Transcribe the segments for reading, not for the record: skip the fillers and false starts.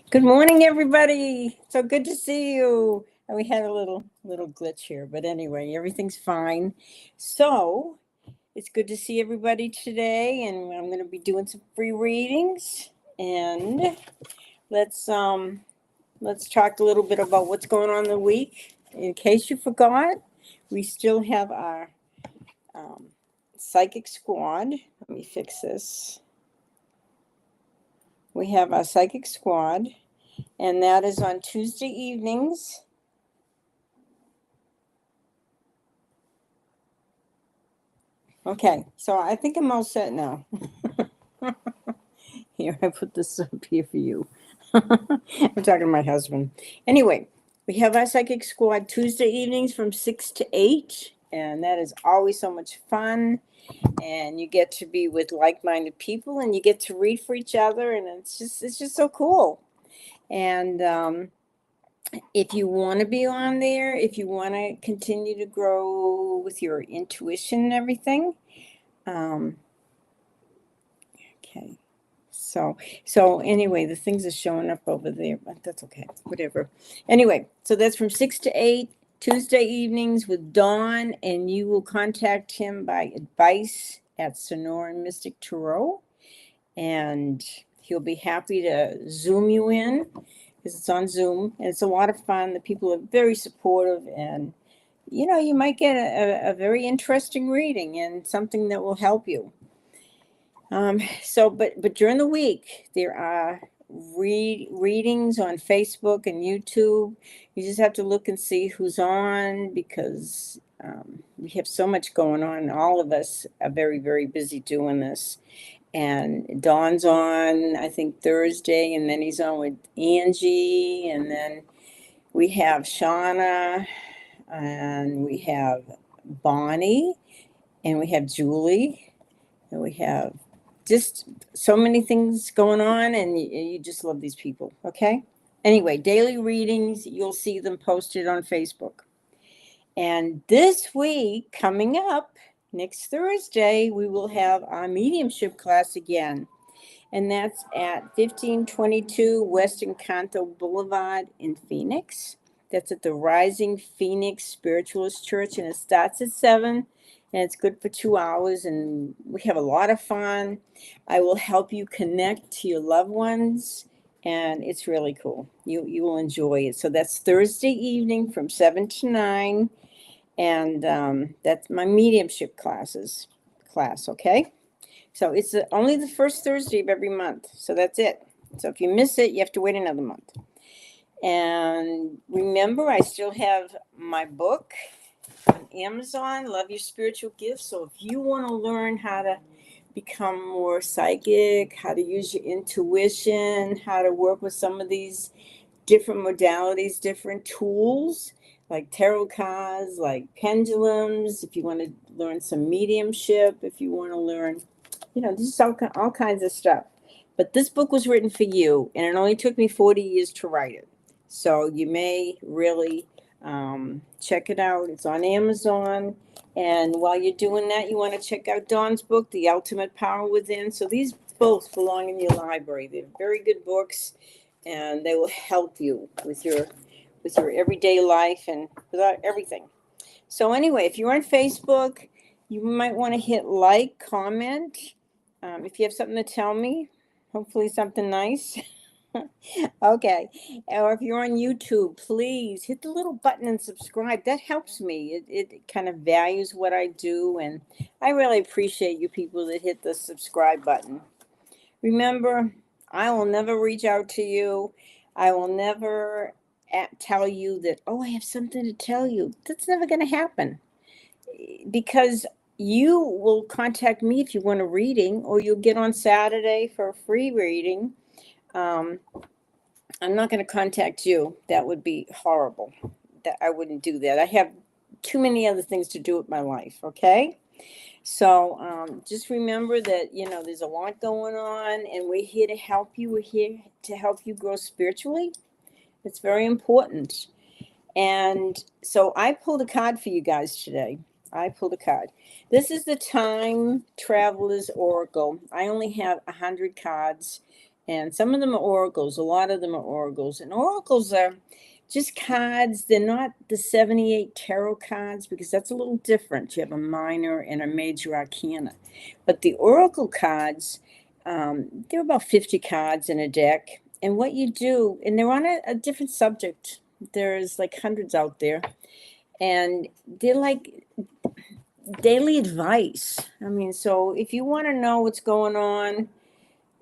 Good morning, everybody. So good to see you. And we had a little glitch here, but anyway, everything's fine. So it's good to see everybody today, and I'm going to be doing some free readings. And let's um let's talk a little bit about what's going on in the week. In case you forgot, we still have our um, psychic squad. Let me fix this. We have our psychic squad, and that is on Tuesday evenings. Okay, so I think I'm all set now. Here, I put this up here for you. I'm talking to my husband. Anyway, we have our psychic squad Tuesday evenings from 6 to 8, and that is always so much fun. And you get to be with like-minded people, and you get to read for each other, and it's just so cool. And if you want to be on there, if you want to continue to grow with your intuition and everything, okay. So anyway, the things are showing up over there, but that's okay. Whatever. Anyway, so that's from 6 to 8 Tuesday evenings with Dawn, and you will contact him by advice at Sonora Mystic Tarot, and he'll be happy to Zoom you in because it's on Zoom, and it's a lot of fun. The people are very supportive, and you might get a very interesting reading and something that will help you. But during the week, there are readings on Facebook and YouTube. You just have to look and see who's on because we have so much going on. All of us are very, very busy doing this. And Dawn's on, I think, Thursday, and then he's on with Angie, and then we have Shauna, and we have Bonnie, and we have Julie, and we have just so many things going on, and you just love these people, okay? Anyway, daily readings, you'll see them posted on Facebook. And this week, coming up, next Thursday, we will have our mediumship class again. And that's at 1522 West Encanto Boulevard in Phoenix. That's at the Rising Phoenix Spiritualist Church, and it starts at 7. And it's good for 2 hours, and we have a lot of fun. I will help you connect to your loved ones, and it's really cool. You will enjoy it. So that's Thursday evening from 7 to 9, and that's my mediumship class, okay? So it's only the first Thursday of every month, so that's it. So if you miss it, you have to wait another month. And remember, I still have my book on Amazon, Love Your Spiritual Gifts. So if you want to learn how to become more psychic, how to use your intuition, how to work with some of these different modalities, different tools, like tarot cards, like pendulums, if you want to learn some mediumship, if you want to learn, this is all kinds of stuff. But this book was written for you, and it only took me 40 years to write it. So you may really check it out. It's on Amazon. And while you're doing that, you want to check out Dawn's book, The Ultimate Power Within. So these both belong in your library. They're very good books, and they will help you with your everyday life and without everything. So anyway, if you're on Facebook, you might want to hit like, comment. If you have something to tell me, hopefully something nice. Okay. Or if you're on YouTube, please hit the little button and subscribe. That helps me. It kind of values what I do, and I really appreciate you people that hit the subscribe button. Remember, I will never reach out to you. I will never tell you that, I have something to tell you. That's never going to happen, because you will contact me if you want a reading, or you'll get on Saturday for a free reading. I'm not going to contact you. That would be horrible. That I wouldn't do that. I have too many other things to do with my life, okay? So just remember that, there's a lot going on, and we're here to help you. We're here to help you grow spiritually. It's very important. And so I pulled a card for you guys today. I pulled a card. This is the Time Traveler's Oracle. I only have 100 cards, And some of them are oracles. A lot of them are oracles. And oracles are just cards. They're not the 78 tarot cards because that's a little different. You have a minor and a major arcana. But the oracle cards, there are about 50 cards in a deck. And what you do, and they're on a different subject. There's like hundreds out there. And they're like daily advice. I mean, so if you want to know what's going on,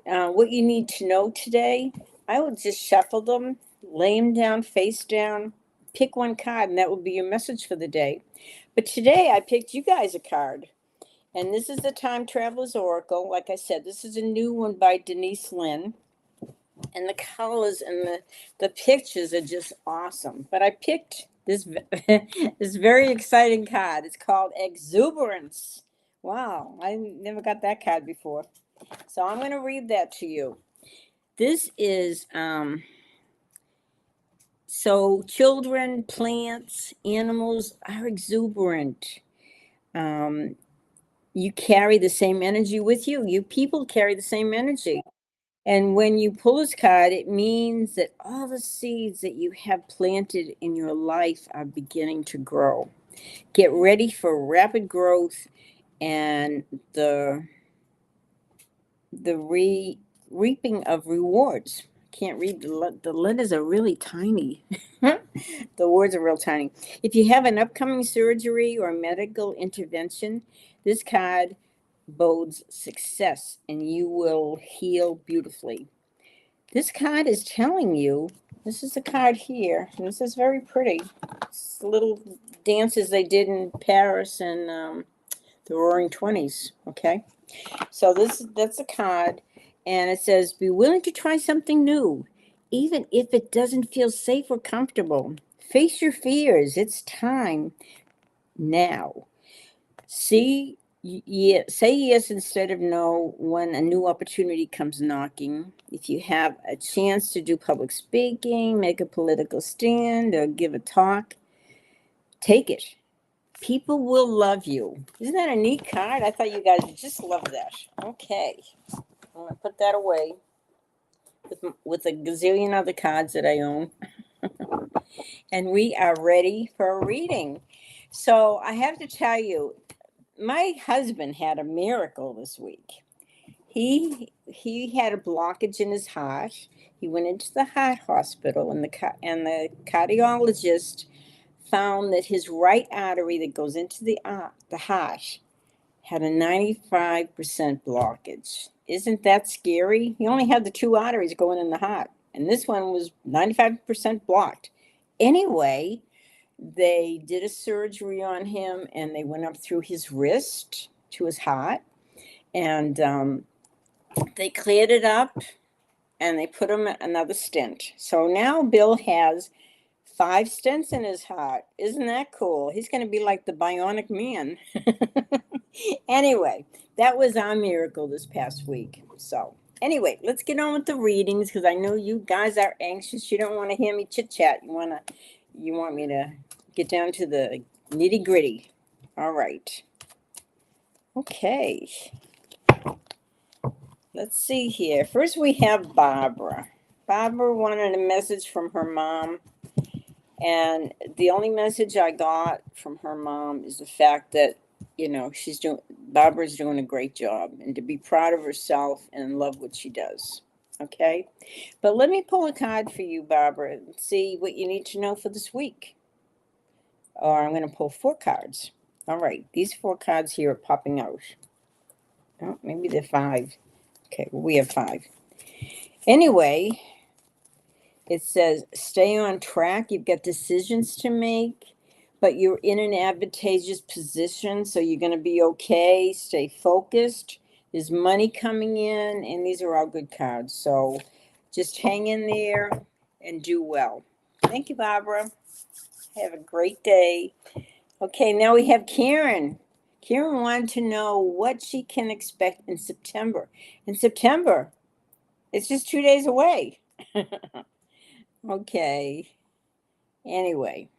what you need to know today, I would just shuffle them, lay them down, face down, pick one card, and that will be your message for the day. But today I picked you guys a card. And this is the Time Traveler's Oracle. Like I said, this is a new one by Denise Lynn. And the colors and the pictures are just awesome. But I picked this this very exciting card. It's called Exuberance. Wow, I never got that card before. So I'm going to read that to you. This is so children, plants, animals are exuberant. You carry the same energy with you. You people carry the same energy. And when you pull this card, it means that all the seeds that you have planted in your life are beginning to grow. Get ready for rapid growth and the reaping of rewards. Can't read the letters are really tiny. The words are real tiny. If you have an upcoming surgery or medical intervention, this card bodes success and you will heal beautifully. This card is telling you, this is the card here, and this is very pretty. It's the little dances they did in Paris and the Roaring Twenties. Okay, so that's a card, and it says, "Be willing to try something new, even if it doesn't feel safe or comfortable. Face your fears. It's time now. See, yeah, say yes instead of no when a new opportunity comes knocking. If you have a chance to do public speaking, make a political stand, or give a talk, take it. People will love you." Isn't that a neat card? I thought you guys would just love that. Okay, I'm gonna put that away with a gazillion other cards that I own, and we are ready for a reading. So I have to tell you, my husband had a miracle this week. He had a blockage in his heart. He went into the heart hospital, and the cardiologist found that his right artery that goes into the heart had a 95% blockage. Isn't that scary? He only had the two arteries going in the heart, and this one was 95% blocked. Anyway, they did a surgery on him, and they went up through his wrist to his heart, and they cleared it up, and they put him another stent. So now Bill has 5 stents in his heart. Isn't that cool? He's going to be like the bionic man. Anyway, that was our miracle this past week. So anyway, let's get on with the readings because I know you guys are anxious. You don't want to hear me chit chat. You want me to get down to the nitty gritty. All right. Okay. Let's see here. First, we have Barbara. Barbara wanted a message from her mom. And the only message I got from her mom is the fact that, Barbara's doing a great job and to be proud of herself and love what she does. Okay. But let me pull a card for you, Barbara, and see what you need to know for this week. Or I'm going to pull 4 cards. All right. These 4 cards here are popping out. Oh, maybe they're 5. Okay. Well, we have 5. Anyway, it says, stay on track. You've got decisions to make, but you're in an advantageous position, so you're going to be okay. Stay focused. There's money coming in, and these are all good cards. So just hang in there and do well. Thank you, Barbara. Have a great day. Okay, now we have Karen. Karen wanted to know what she can expect in September. In September, it's just 2 days away. Okay. Anyway,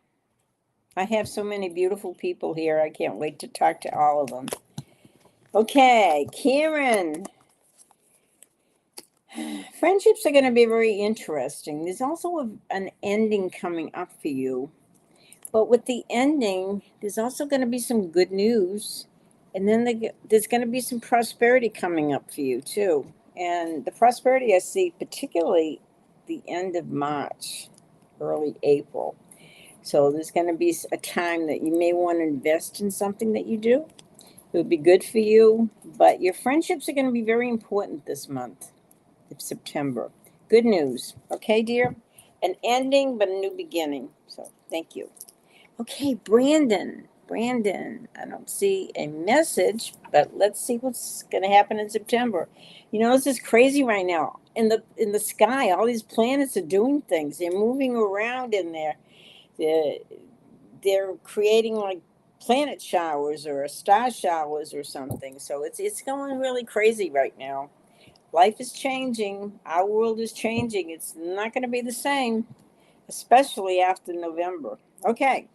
I have so many beautiful people here. I can't wait to talk to all of them. Okay, Karen. Friendships are going to be very interesting. There's also an ending coming up for you. But with the ending, there's also going to be some good news. And then there's going to be some prosperity coming up for you, too. And the prosperity I see, particularly the end of March, early April. So there's going to be a time that you may want to invest in something that you do. It would be good for you. But your friendships are going to be very important this month of September. Good news. Okay, dear? An ending, but a new beginning. So thank you. Okay, Brandon. Brandon, I don't see a message, but let's see what's going to happen in September. You know, this is crazy right now. In the sky, all these planets are doing things. They're moving around in there. They're, they're creating like planet showers or star showers or something. So it's going really crazy right now. Life is changing. Our world is changing. It's not going to be the same, especially after November. Okay.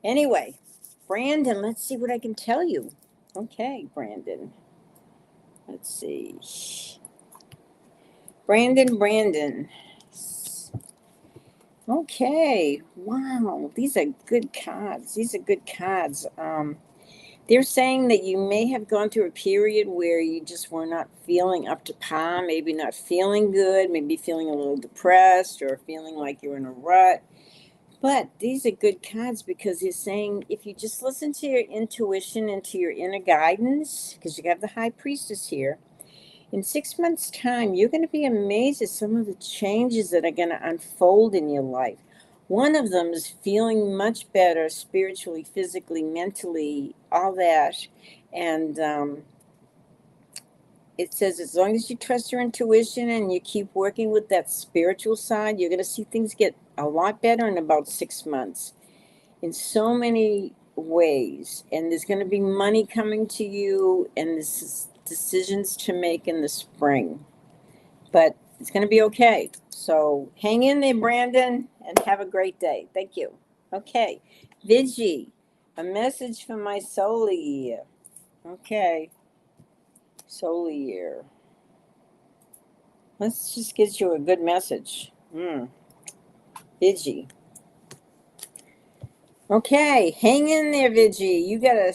Anyway, Brandon, let's see what I can tell you. Okay, Brandon. Let's see. Brandon. Okay. Wow. These are good cards. They're saying that you may have gone through a period where you just were not feeling up to par, maybe not feeling good, maybe feeling a little depressed or feeling like you're in a rut. But these are good cards because they're saying if you just listen to your intuition and to your inner guidance, because you have the High Priestess here, in 6 months' time, you're going to be amazed at some of the changes that are going to unfold in your life. One of them is feeling much better spiritually, physically, mentally, all that. And it says as long as you trust your intuition and you keep working with that spiritual side, you're going to see things get a lot better in about 6 months in so many ways. And there's going to be money coming to you, and this is decisions to make in the spring. But it's going to be okay. So hang in there, Brandon, and have a great day. Thank you. Okay. Vigi, a message from my solar year. Okay. Solar year. Let's just get you a good message. Vigi. Okay. Hang in there, Vigi. You got to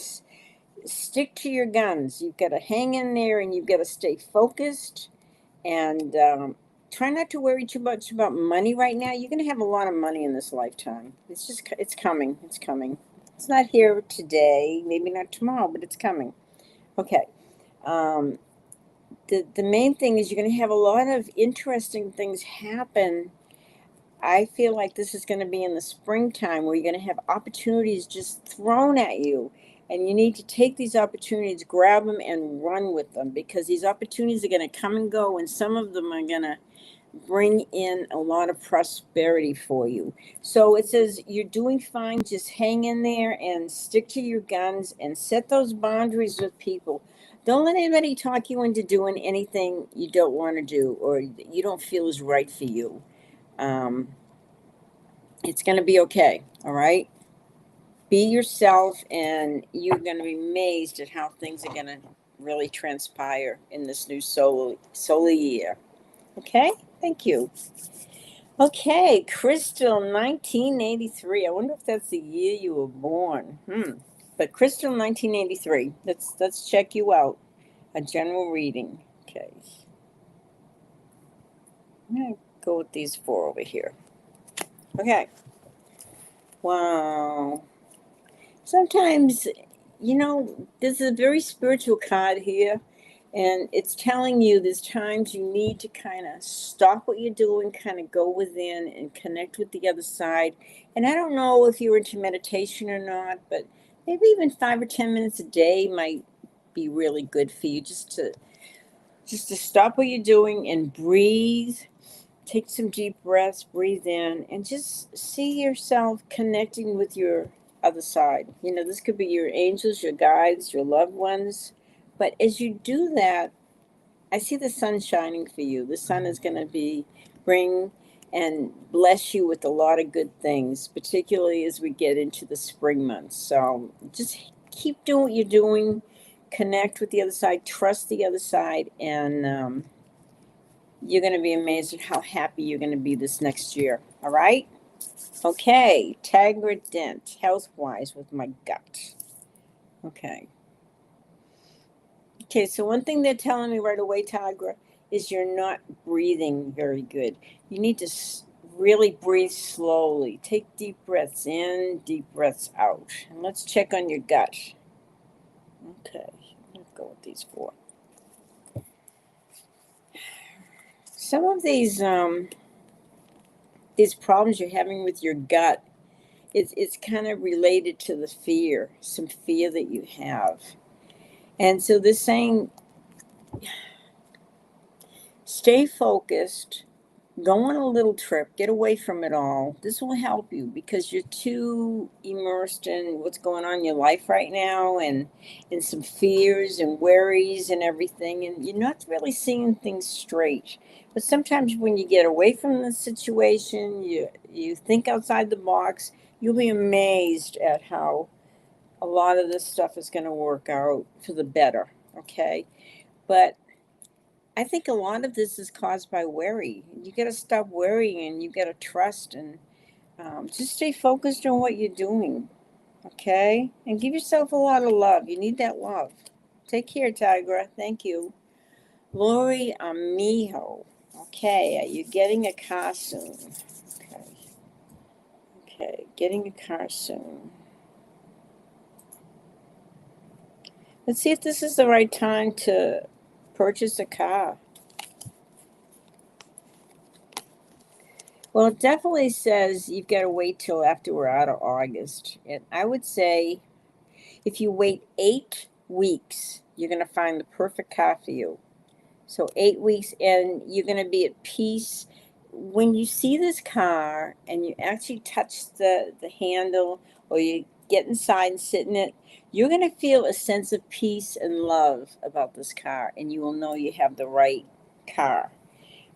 stick to your guns. You've got to hang in there, and you've got to stay focused, and try not to worry too much about money right now. You're going to have a lot of money in this lifetime. It's coming. It's not here today, maybe not tomorrow, but it's coming. Okay. The main thing is you're going to have a lot of interesting things happen. I feel like this is going to be in the springtime where you're going to have opportunities just thrown at you. And you need to take these opportunities, grab them, and run with them, because these opportunities are going to come and go, and some of them are going to bring in a lot of prosperity for you. So it says you're doing fine. Just hang in there and stick to your guns and set those boundaries with people. Don't let anybody talk you into doing anything you don't want to do or you don't feel is right for you. It's going to be okay. All right. Be yourself, and you're going to be amazed at how things are going to really transpire in this new solar year. Okay. Thank you. Okay, Crystal, 1983. I wonder if that's the year you were born. But Crystal, 1983. Let's check you out. A general reading. Okay. I'm gonna go with these four over here. Okay. Wow. Sometimes, there's a very spiritual card here. And it's telling you there's times you need to kind of stop what you're doing, kind of go within and connect with the other side. And I don't know if you're into meditation or not, but maybe even 5 or 10 minutes a day might be really good for you, just to stop what you're doing and breathe. Take some deep breaths, breathe in, and just see yourself connecting with your other side. This could be your angels, your guides, your loved ones. But as you do that, I see the sun shining for you. The sun is going to bring and bless you with a lot of good things, particularly as we get into the spring months. So just keep doing what you're doing, connect with the other side, trust the other side, and You're going to be amazed at how happy you're going to be this next year. All right? Okay. Tigra Dent, health-wise with my gut. Okay. Okay, so one thing they're telling me right away, Tigra, is you're not breathing very good. You need to really breathe slowly. Take deep breaths in, deep breaths out. And let's check on your gut. Okay, let's go with these four. Some of these problems you're having with your gut, it's kind of related to the fear, some fear that you have. And so they're saying, stay focused, go on a little trip, get away from it all. This will help you because you're too immersed in what's going on in your life right now, and some fears and worries and everything, and you're not really seeing things straight. But sometimes when you get away from the situation, you think outside the box, you'll be amazed at how a lot of this stuff is going to work out for the better, okay? But I think a lot of this is caused by worry. You got to stop worrying. You got to trust and just stay focused on what you're doing, okay? And give yourself a lot of love. You need that love. Take care, Tigra. Thank you. Lori Amijo. Okay, are you getting a car soon? Okay. Okay, getting a car soon. Let's see if this is the right time to purchase a car. Well, it definitely says you've got to wait till after we're out of August. And I would say if you wait 8 weeks, you're going to find the perfect car for you. So 8 weeks, and you're going to be at peace. When you see this car and you actually touch the handle, or you get inside and sit in it, you're going to feel a sense of peace and love about this car, and you will know you have the right car.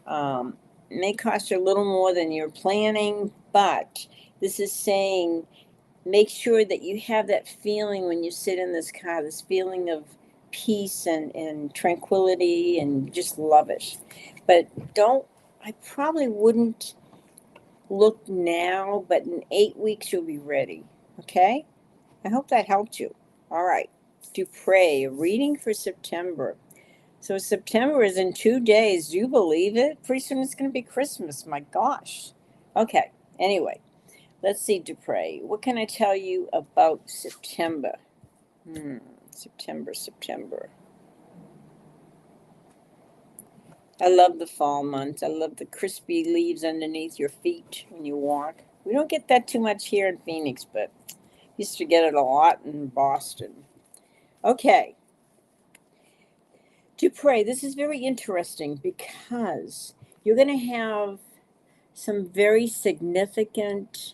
It may cost you a little more than you're planning, but this is saying make sure that you have that feeling when you sit in this car, this feeling of peace and tranquility, and just love it. But I probably wouldn't look now, but in 8 weeks you'll be ready. Okay? I hope that helped you. All right. Dupre, reading for September. So September is in 2 days. Do you believe it? Pretty soon it's going to be Christmas. My gosh. Okay. Anyway, let's see, Dupre. What can I tell you about September? September. I love the fall months. I love the crispy leaves underneath your feet when you walk. We don't get that too much here in Phoenix, but used to get it a lot in Boston. Okay. Dupre, this is very interesting because you're going to have some very significant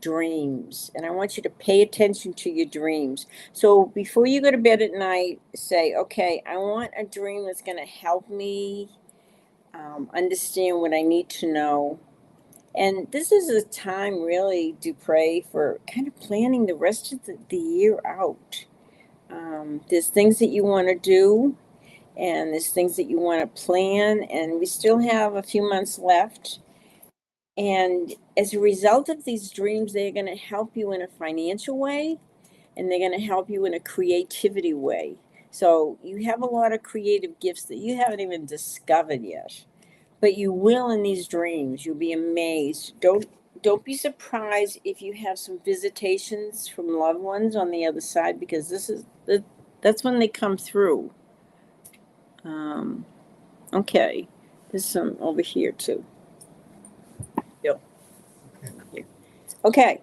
dreams, and I want you to pay attention to your dreams. So before you go to bed at night, say, okay, I want a dream that's going to help me understand what I need to know. And this is a time really, Dupre, for kind of planning the rest of the year out. There's things that you want to do, and there's things that you want to plan, and we still have a few months left. And as a result of these dreams, they're going to help you in a financial way, and they're going to help you in a creativity way. So you have a lot of creative gifts that you haven't even discovered yet, but you will in these dreams. You'll be amazed. Don't be surprised if you have some visitations from loved ones on the other side, because that's when they come through. Okay, there's some over here too. Yep. Okay,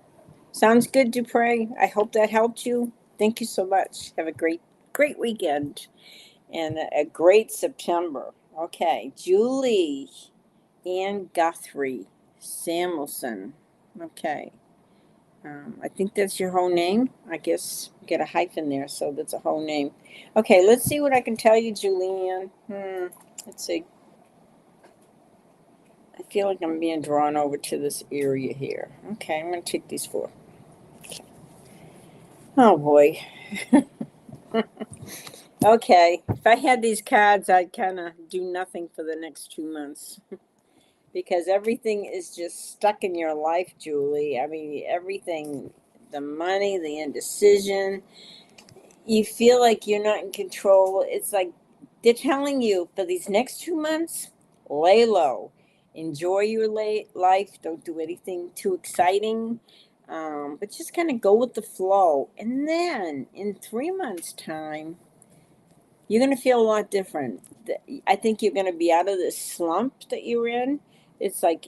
sounds good, Dupre. I hope that helped you. Thank you so much. Have a great weekend and a great September. Okay, Julie Ann Guthrie Samuelson. Okay, I think that's your whole name. I guess you get a hyphen there, so that's a whole name. Okay, let's see what I can tell you, Julianne. Let's see. I feel like I'm being drawn over to this area here. Okay, I'm going to take these 4. Okay. Oh, boy. Okay, if I had these cards, I'd kind of do nothing for the next 2 months because everything is just stuck in your life, Julie. I mean, everything, the money, the indecision, you feel like you're not in control. It's like they're telling you for these next 2 months, lay low, enjoy your life, don't do anything too exciting, but just kind of go with the flow. And then in 3 months' time, you're going to feel a lot different. I think you're going to be out of this slump that you're in. It's like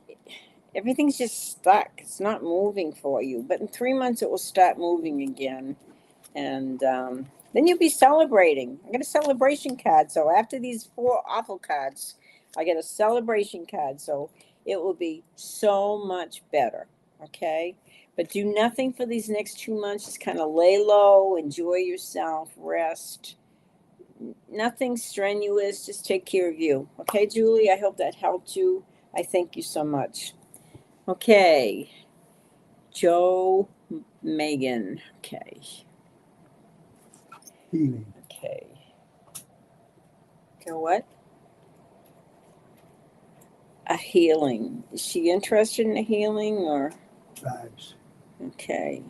everything's just stuck. It's not moving for you. But in 3 months, it will start moving again. And then you'll be celebrating. I got a celebration card. So after these 4 awful cards, I get a celebration card. So it will be so much better. Okay. But do nothing for these next 2 months. Just kind of lay low, enjoy yourself, rest. Nothing strenuous. Just take care of you. Okay, Julie? I hope that helped you. I thank you so much. Okay. Joe Megan. Okay. Healing. Okay. Joe what? A healing. Is she interested in a healing or? Vibes. Okay.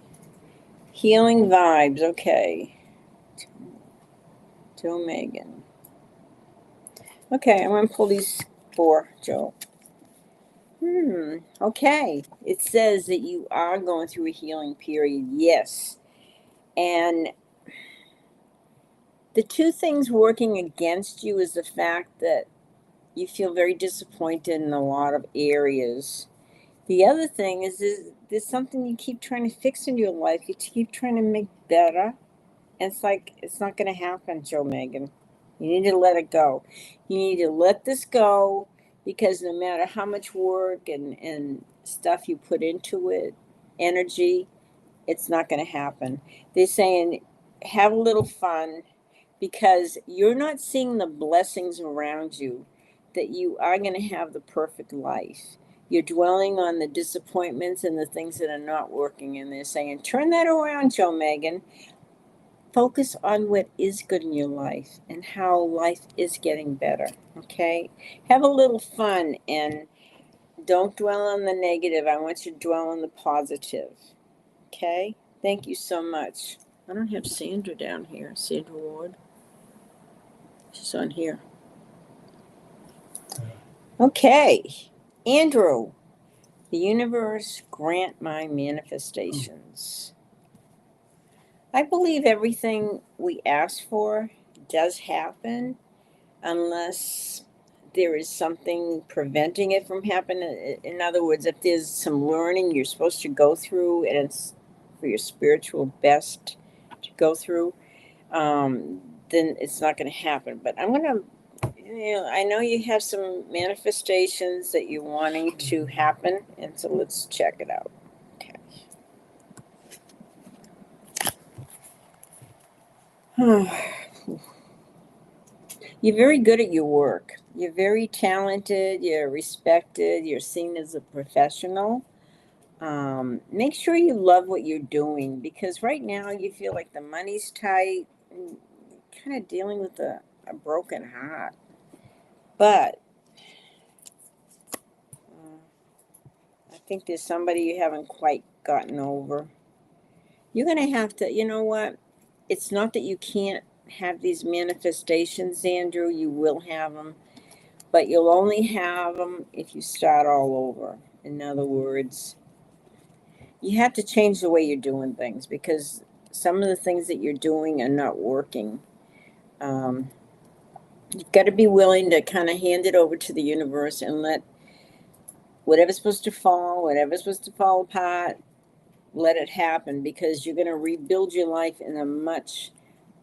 Healing vibes. Okay. Joe Megan. Okay, I'm going to pull these 4, Joe. Okay. It says that you are going through a healing period. Yes. And the 2 things working against you is the fact that you feel very disappointed in a lot of areas. The other thing is there's something you keep trying to fix in your life. You keep trying to make better. And it's like, it's not going to happen, Joe Megan. You need to let it go. You need to let this go because no matter how much work and stuff you put into it, energy, it's not going to happen. They're saying, have a little fun because you're not seeing the blessings around you that you are going to have the perfect life. You're dwelling on the disappointments and the things that are not working, and they're saying, turn that around, Joe Megan. Focus on what is good in your life and how life is getting better, okay? Have a little fun and don't dwell on the negative. I want you to dwell on the positive, okay? Thank you so much. I don't have Sandra down here, Sandra Ward. She's on here. Okay, Andrew, the universe grant my manifestations. I believe everything we ask for does happen unless there is something preventing it from happening. In other words, if there's some learning you're supposed to go through and it's for your spiritual best to go through, then it's not going to happen. But I'm going to, I know you have some manifestations that you're wanting to happen, and so let's check it out. Okay. You're very good at your work. You're very talented. You're respected. You're seen as a professional. Make sure you love what you're doing because right now you feel like the money's tight, and kind of dealing with a broken heart. But I think there's somebody you haven't quite gotten over. You're going to have to, you know what? It's not that you can't have these manifestations, Andrew. You will have them. But you'll only have them if you start all over. In other words, you have to change the way you're doing things because some of the things that you're doing are not working. You've got to be willing to kind of hand it over to the universe and let whatever's supposed to fall apart, let it happen because you're going to rebuild your life in a much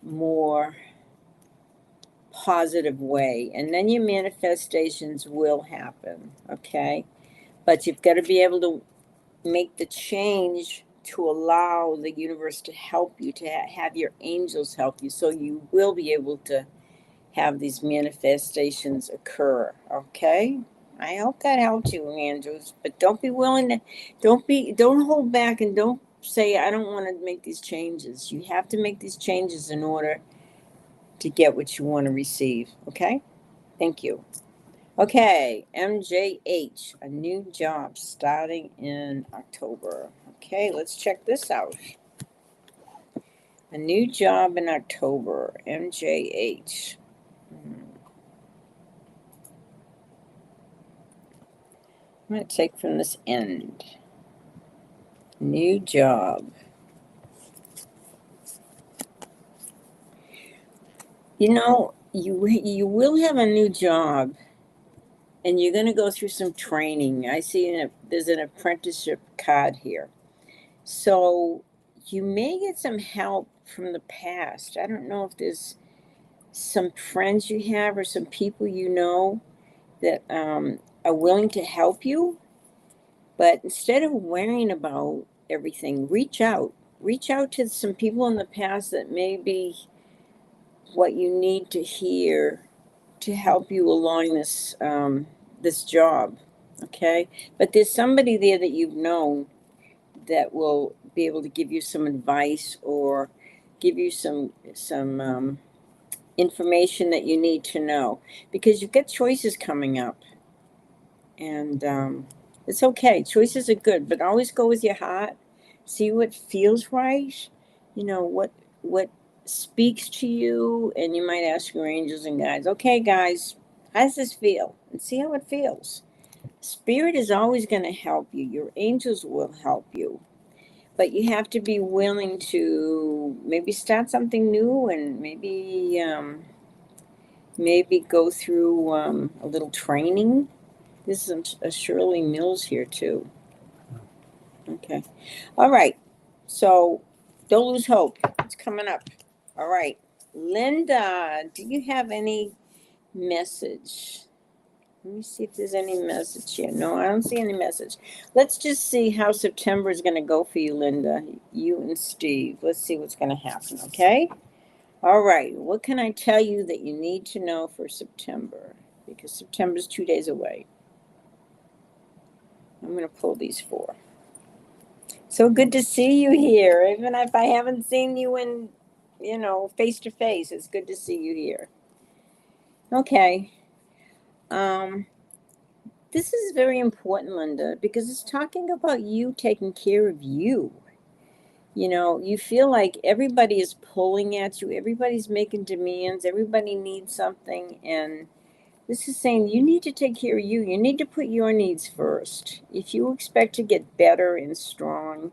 more positive way. And then your manifestations will happen, okay? But you've got to be able to make the change to allow the universe to help you, to have your angels help you, so you will be able to have these manifestations occur, okay? I hope that helped you, Andrews. But don't be willing to, don't hold back and don't say, I don't want to make these changes. You have to make these changes in order to get what you want to receive. Okay? Thank you. Okay, MJH, a new job starting in October. Okay, let's check this out. A new job in October, MJH. I'm going to take from this end. New job. You know, you will have a new job, and you're going to go through some training. I see there's an apprenticeship card here. So you may get some help from the past. I don't know if there's some friends you have or some people you know that are willing to help you. But instead of worrying about everything, reach out. Reach out to some people in the past that may be what you need to hear to help you along this job. Okay, but there's somebody there that you've known that will be able to give you some advice or give you some information that you need to know, because you've got choices coming up, and it's okay. Choices are good, but always go with your heart. See what feels right. You know what speaks to you, and you might ask your angels and guides. Okay, guys, how does this feel? And see how it feels. Spirit is always going to help you. Your angels will help you. But you have to be willing to maybe start something new, and maybe go through a little training. This is a Shirley Mills here too. Okay. All right. So don't lose hope. It's coming up. All right. Linda, do you have any message? Let me see if there's any message here. No, I don't see any message. Let's just see how September is going to go for you, Linda. You and Steve. Let's see what's going to happen, okay? All right. What can I tell you that you need to know for September? Because September's 2 days away. I'm going to pull these four. So good to see you here. Even if I haven't seen you in, face to face, it's good to see you here. Okay. This is very important, Linda, because it's talking about you taking care of you. You know, you feel like everybody is pulling at you, everybody's making demands, everybody needs something, and this is saying you need to take care of you. You need to put your needs first. If you expect to get better and strong,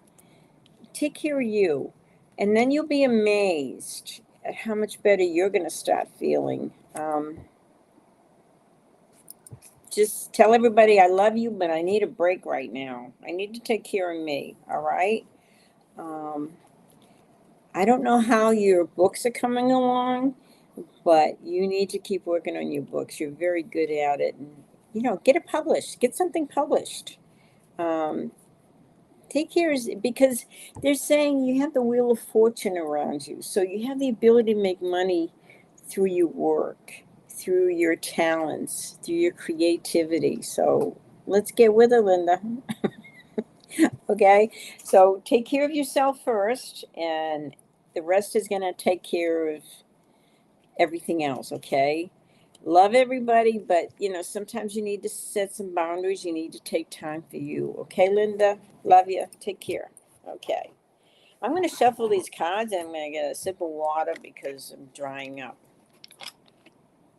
take care of you. And then you'll be amazed at how much better you're going to start feeling. Just tell everybody I love you, but I need a break right now. I need to take care of me. All right. I don't know how your books are coming along, but you need to keep working on your books. You're very good at it. And, get it published. Get something published. Take care, because they're saying you have the wheel of fortune around you. So you have the ability to make money through your work, through your talents, through your creativity. So let's get with it, Linda. Okay, so take care of yourself first, and the rest is going to take care of everything else. Okay, love everybody, but sometimes you need to set some boundaries. You need to take time for you. Okay, Linda, love you. Take care. Okay, I'm going to shuffle these cards, and I'm going to get a sip of water because I'm drying up.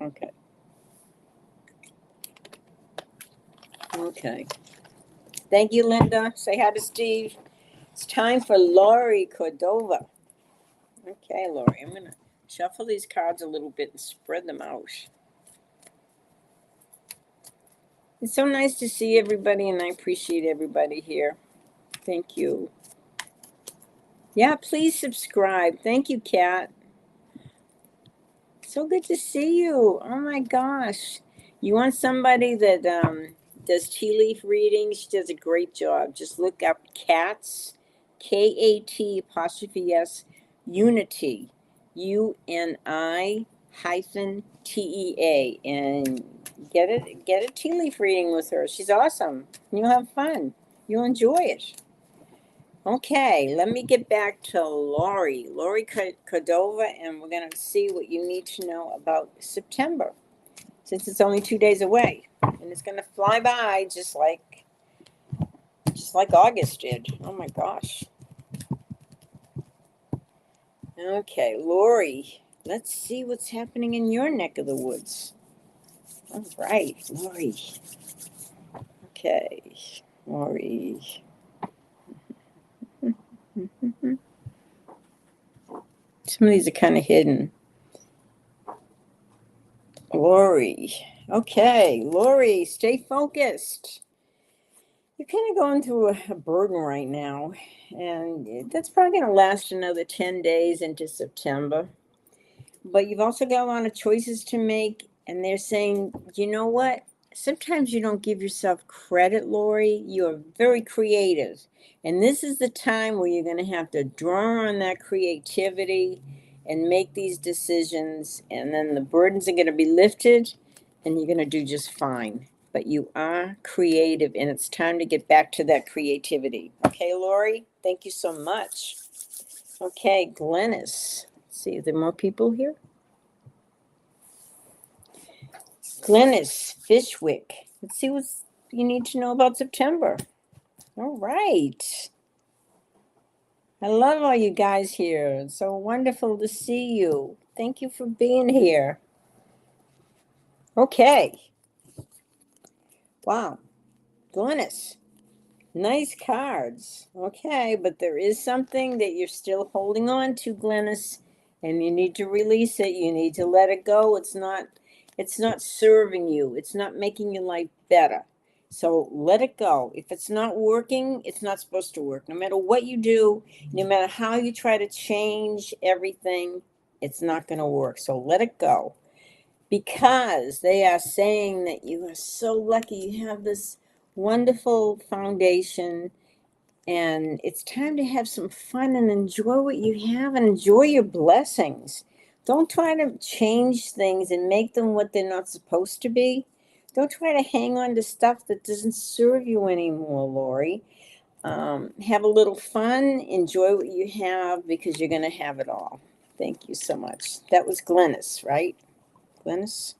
Okay. Okay. Thank you, Linda. Say hi to Steve. It's time for Lori Cordova. Okay, Lori, I'm going to shuffle these cards a little bit and spread them out. It's so nice to see everybody, and I appreciate everybody here. Thank you. Yeah, please subscribe. Thank you, Kat. So good to see you. Oh my gosh. You want somebody that does tea leaf readings? She does a great job. Just look up Kat's, KAT''S, Unity, UNI-TEA, and get a tea leaf reading with her. She's awesome. You'll have fun. You'll enjoy it. Okay, let me get back to Lori Cordova, and we're going to see what you need to know about September, since it's only 2 days away, and it's going to fly by just like August did. Oh my gosh. Okay, Lori, let's see what's happening in your neck of the woods. All right, Lori. Okay, Lori. Some of these are kind of hidden. Lori. Okay, Lori, stay focused. You're kind of going through a burden right now, and that's probably going to last another 10 days into September. But you've also got a lot of choices to make, and they're saying, you know what? Sometimes you don't give yourself credit, Lori. You're very creative. And this is the time where you're going to have to draw on that creativity and make these decisions. And then the burdens are going to be lifted, and you're going to do just fine. But you are creative, and it's time to get back to that creativity. Okay, Lori? Thank you so much. Okay, Glennis. Let's see, are there more people here? Glennis Fishwick. Let's see what you need to know about September. All right. I love all you guys here. It's so wonderful to see you. Thank you for being here. Okay. Wow. Glennis. Nice cards. Okay, but there is something that you're still holding on to, Glennis, and you need to release it. You need to let it go. It's not serving you. It's not making your life better. So let it go. If it's not working, it's not supposed to work. No matter what you do, no matter how you try to change everything, it's not going to work. So let it go. Because they are saying that you are so lucky you have this wonderful foundation, and it's time to have some fun and enjoy what you have and enjoy your blessings. Don't try to change things and make them what they're not supposed to be. Don't try to hang on to stuff that doesn't serve you anymore, Lori. Have a little fun, enjoy what you have, because you're going to have it all. Thank you so much. That was Glennis, right? Glennis?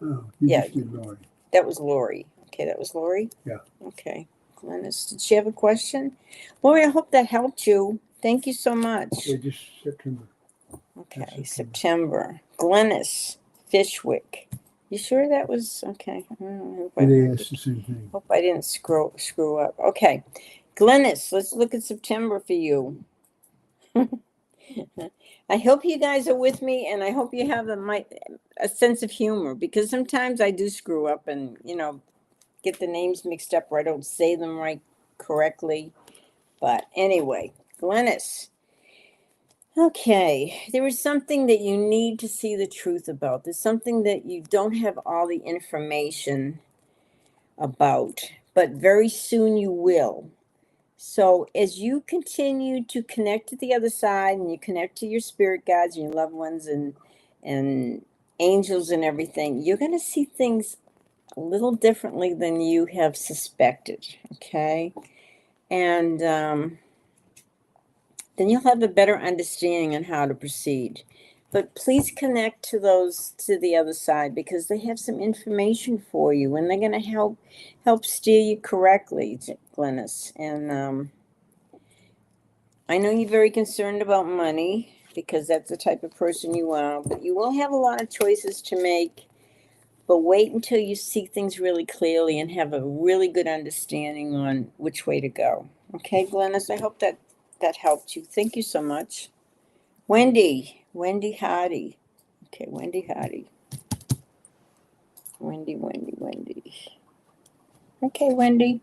Oh, you Yeah. just did Lori. That was Lori. Okay, that was Lori? Yeah. Okay. Glennis, did she have a question? Lori, I hope that helped you. Thank you so much. Yeah, just September. Okay, That's September. Glennis Fishwick. You sure that was okay? They asked the same thing. Hope I didn't screw up. Okay. Glennis, let's look at September for you. I hope you guys are with me, and I hope you have a sense of humor, because sometimes I do screw up and, get the names mixed up, or I don't say them right correctly. But anyway, Glennis. Okay, there is something that you need to see the truth about. There's something that you don't have all the information about, but very soon you will. So as you continue to connect to the other side, and you connect to your spirit guides and your loved ones and angels and everything, you're going to see things a little differently than you have suspected. Okay, and then you'll have a better understanding on how to proceed. But please connect to the other side, because they have some information for you, and they're going to help steer you correctly, Glennis. And I know you're very concerned about money, because that's the type of person you are, but you will have a lot of choices to make. But wait until you see things really clearly and have a really good understanding on which way to go. Okay, Glennis, I hope that helped you. Thank you so much. Wendy Hardy. Okay, Wendy Hardy. Wendy. Okay, Wendy.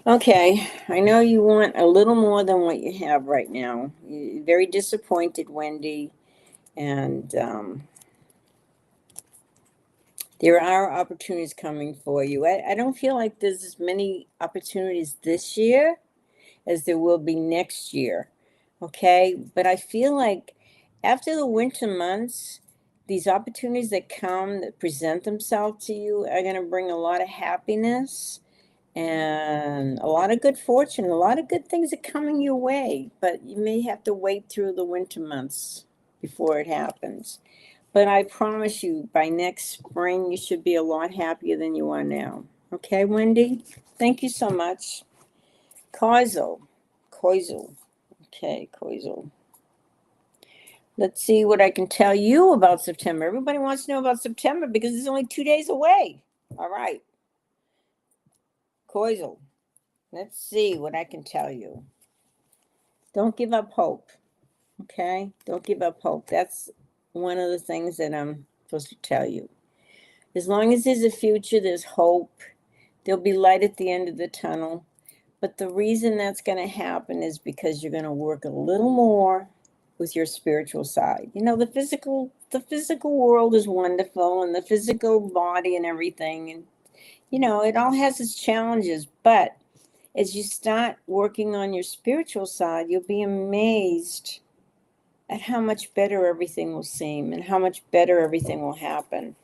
Okay, I know you want a little more than what you have right now. You're very disappointed, Wendy, and there are opportunities coming for you. I don't feel like there's as many opportunities this year as there will be next year. Okay, but I feel like after the winter months, these opportunities that come that present themselves to you are going to bring a lot of happiness, and a lot of good fortune, a lot of good things are coming your way, but you may have to wait through the winter months before it happens. But I promise you, by next spring, you should be a lot happier than you are now. Okay, Wendy? Thank you so much. Koizel. Okay, Koizel. Let's see what I can tell you about September. Everybody wants to know about September because it's only 2 days away. All right. Koizel. Let's see what I can tell you. Don't give up hope. Okay? Don't give up hope. That's one of the things that I'm supposed to tell you. As long as there's a future, there's hope. There'll be light at the end of the tunnel. But the reason that's going to happen is because you're going to work a little more with your spiritual side. You know, the physical world is wonderful, and the physical body and everything, and you know, it all has its challenges, but as you start working on your spiritual side, you'll be amazed at how much better everything will seem and how much better everything will happen.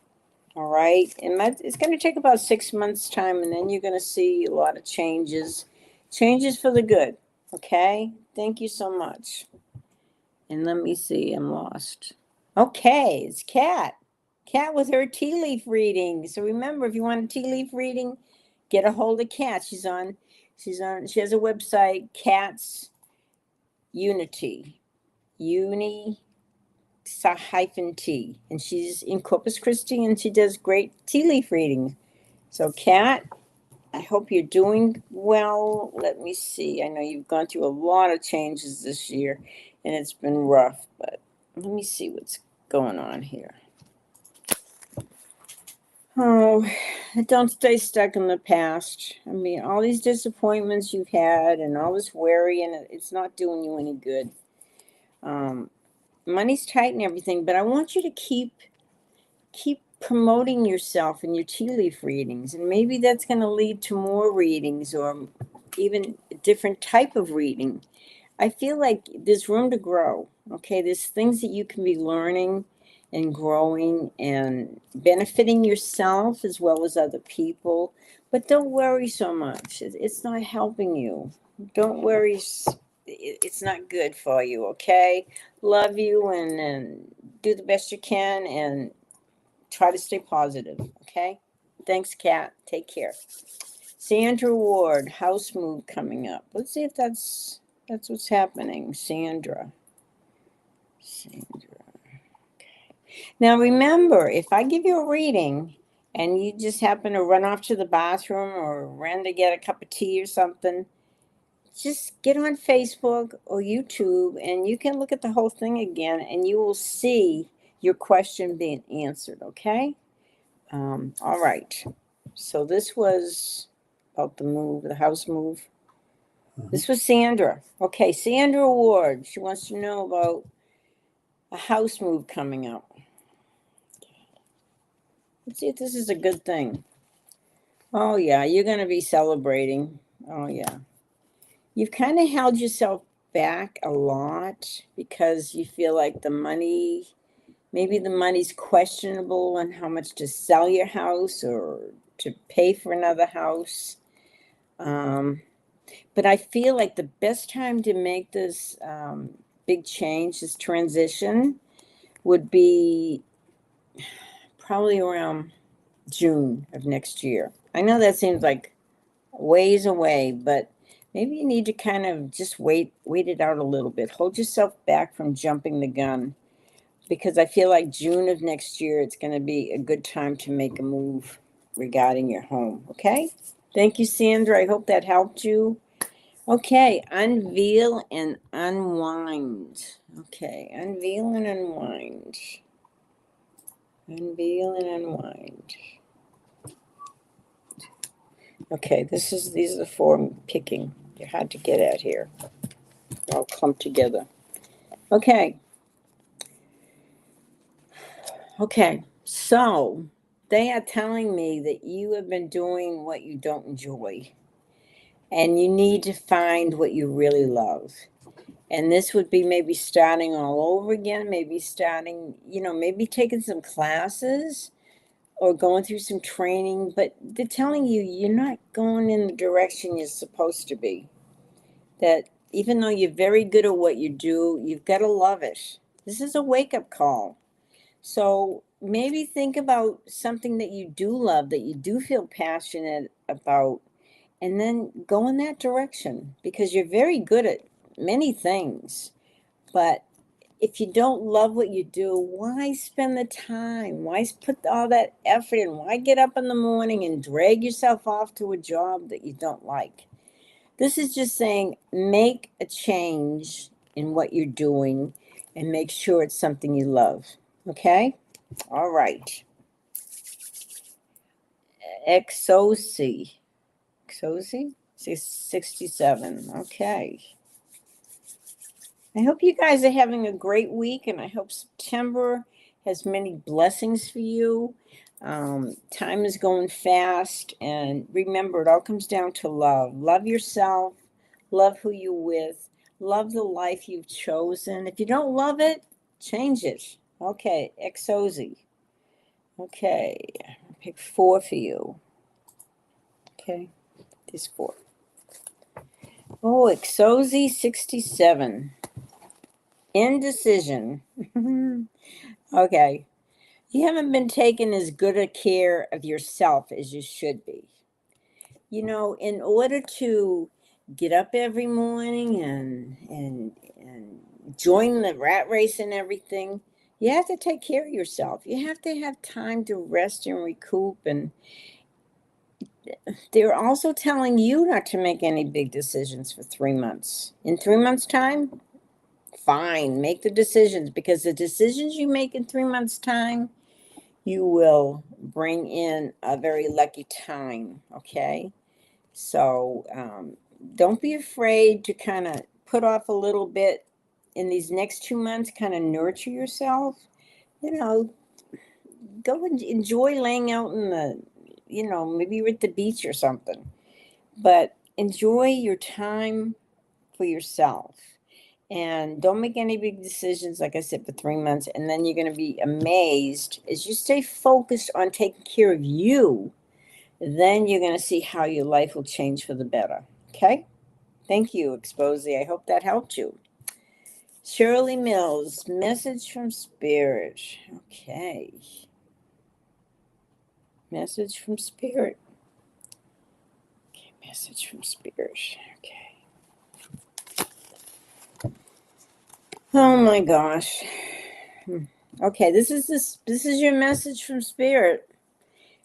All right. And it's going to take about 6 months' time, and then you're going to see a lot of changes for the good. Okay. Thank you so much. And let me see. I'm lost. Okay. It's Kat. Kat with her tea leaf reading. So remember, if you want a tea leaf reading, get a hold of Kat. She has a website, Kat's Unity. Uni-T. And she's in Corpus Christi, and she does great tea leaf readings. So Kat, I hope you're doing well. Let me see. I know you've gone through a lot of changes this year, and it's been rough, but let me see what's going on here. Oh, don't stay stuck in the past. I mean, all these disappointments you've had and all this worry, and it's not doing you any good. Money's tight and everything, but I want you to keep promoting yourself in your tea leaf readings, and maybe that's going to lead to more readings or even a different type of reading. I feel like there's room to grow. Okay, there's things that you can be learning and growing and benefiting yourself as well as other people. But don't worry so much. It's not helping you. Don't worry. It's not good for you. Okay, love you, and do the best you can, and try to stay positive. Okay. Thanks, Kat. Take care. Sandra Ward, house move coming up. Let's see if that's what's happening. Sandra. Now remember, if I give you a reading and you just happen to run off to the bathroom or run to get a cup of tea or something, just get on Facebook or YouTube and you can look at the whole thing again and you will see your question being answered, okay? All right. So this was about the house move. This was Sandra. Okay, Sandra Ward. She wants to know about a house move coming up. Let's see if this is a good thing. Oh, yeah, you're going to be celebrating. Oh, yeah. You've kind of held yourself back a lot because you feel like maybe the money's questionable on how much to sell your house or to pay for another house. But I feel like the best time to make this big change, this transition, would be probably around June of next year. I know that seems like ways away, but maybe you need to kind of just wait it out a little bit. Hold yourself back from jumping the gun, because I feel like June of next year, it's going to be a good time to make a move regarding your home. Okay. Thank you, Sandra. I hope that helped you. Okay. Unveil and unwind. Okay. Unveil and unwind. Unveil and unwind. Okay. These are the four I'm picking. They're hard to get at here. They're all clumped together. Okay. Okay. So they are telling me that you have been doing what you don't enjoy, and you need to find what you really love. And this would be maybe starting all over again, maybe maybe taking some classes, or going through some training, but they're telling you you're not going in the direction you're supposed to be. That even though you're very good at what you do, you've got to love it. This is a wake-up call. So maybe think about something that you do love, that you do feel passionate about, and then go in that direction, because you're very good at many things. But if you don't love what you do, why spend the time? Why put all that effort in? Why get up in the morning and drag yourself off to a job that you don't like? This is just saying, make a change in what you're doing and make sure it's something you love. Okay? All right. Exosi. Exosi? 67. Okay. I hope you guys are having a great week, and I hope September has many blessings for you. Time is going fast, and remember, it all comes down to love. Love yourself, love who you're with, love the life you've chosen. If you don't love it, change it. Okay, Exosi. Okay, I'll pick 4 for you. Okay, there's 4. Oh, Exosi 67. Indecision. Okay. You haven't been taking as good a care of yourself as you should be. You know, in order to get up every morning and join the rat race and everything, you have to take care of yourself. You have to have time to rest and recoup. And they're also telling you not to make any big decisions for 3 months. In 3 months' time, fine, make the decisions, because the decisions you make in 3 months' time, you will bring in a very lucky time. Okay. So don't be afraid to kind of put off a little bit in these next 2 months, kind of nurture yourself. You know, go and enjoy laying out in the, maybe you're at the beach or something, but enjoy your time for yourself. And don't make any big decisions, like I said, for 3 months. And then you're going to be amazed as you stay focused on taking care of you. Then you're going to see how your life will change for the better. Okay? Thank you, Exposé. I hope that helped you. Shirley Mills, message from Spirit. Okay. Message from Spirit. Okay, message from Spirit. Okay. Oh my gosh. Okay, this is your message from Spirit.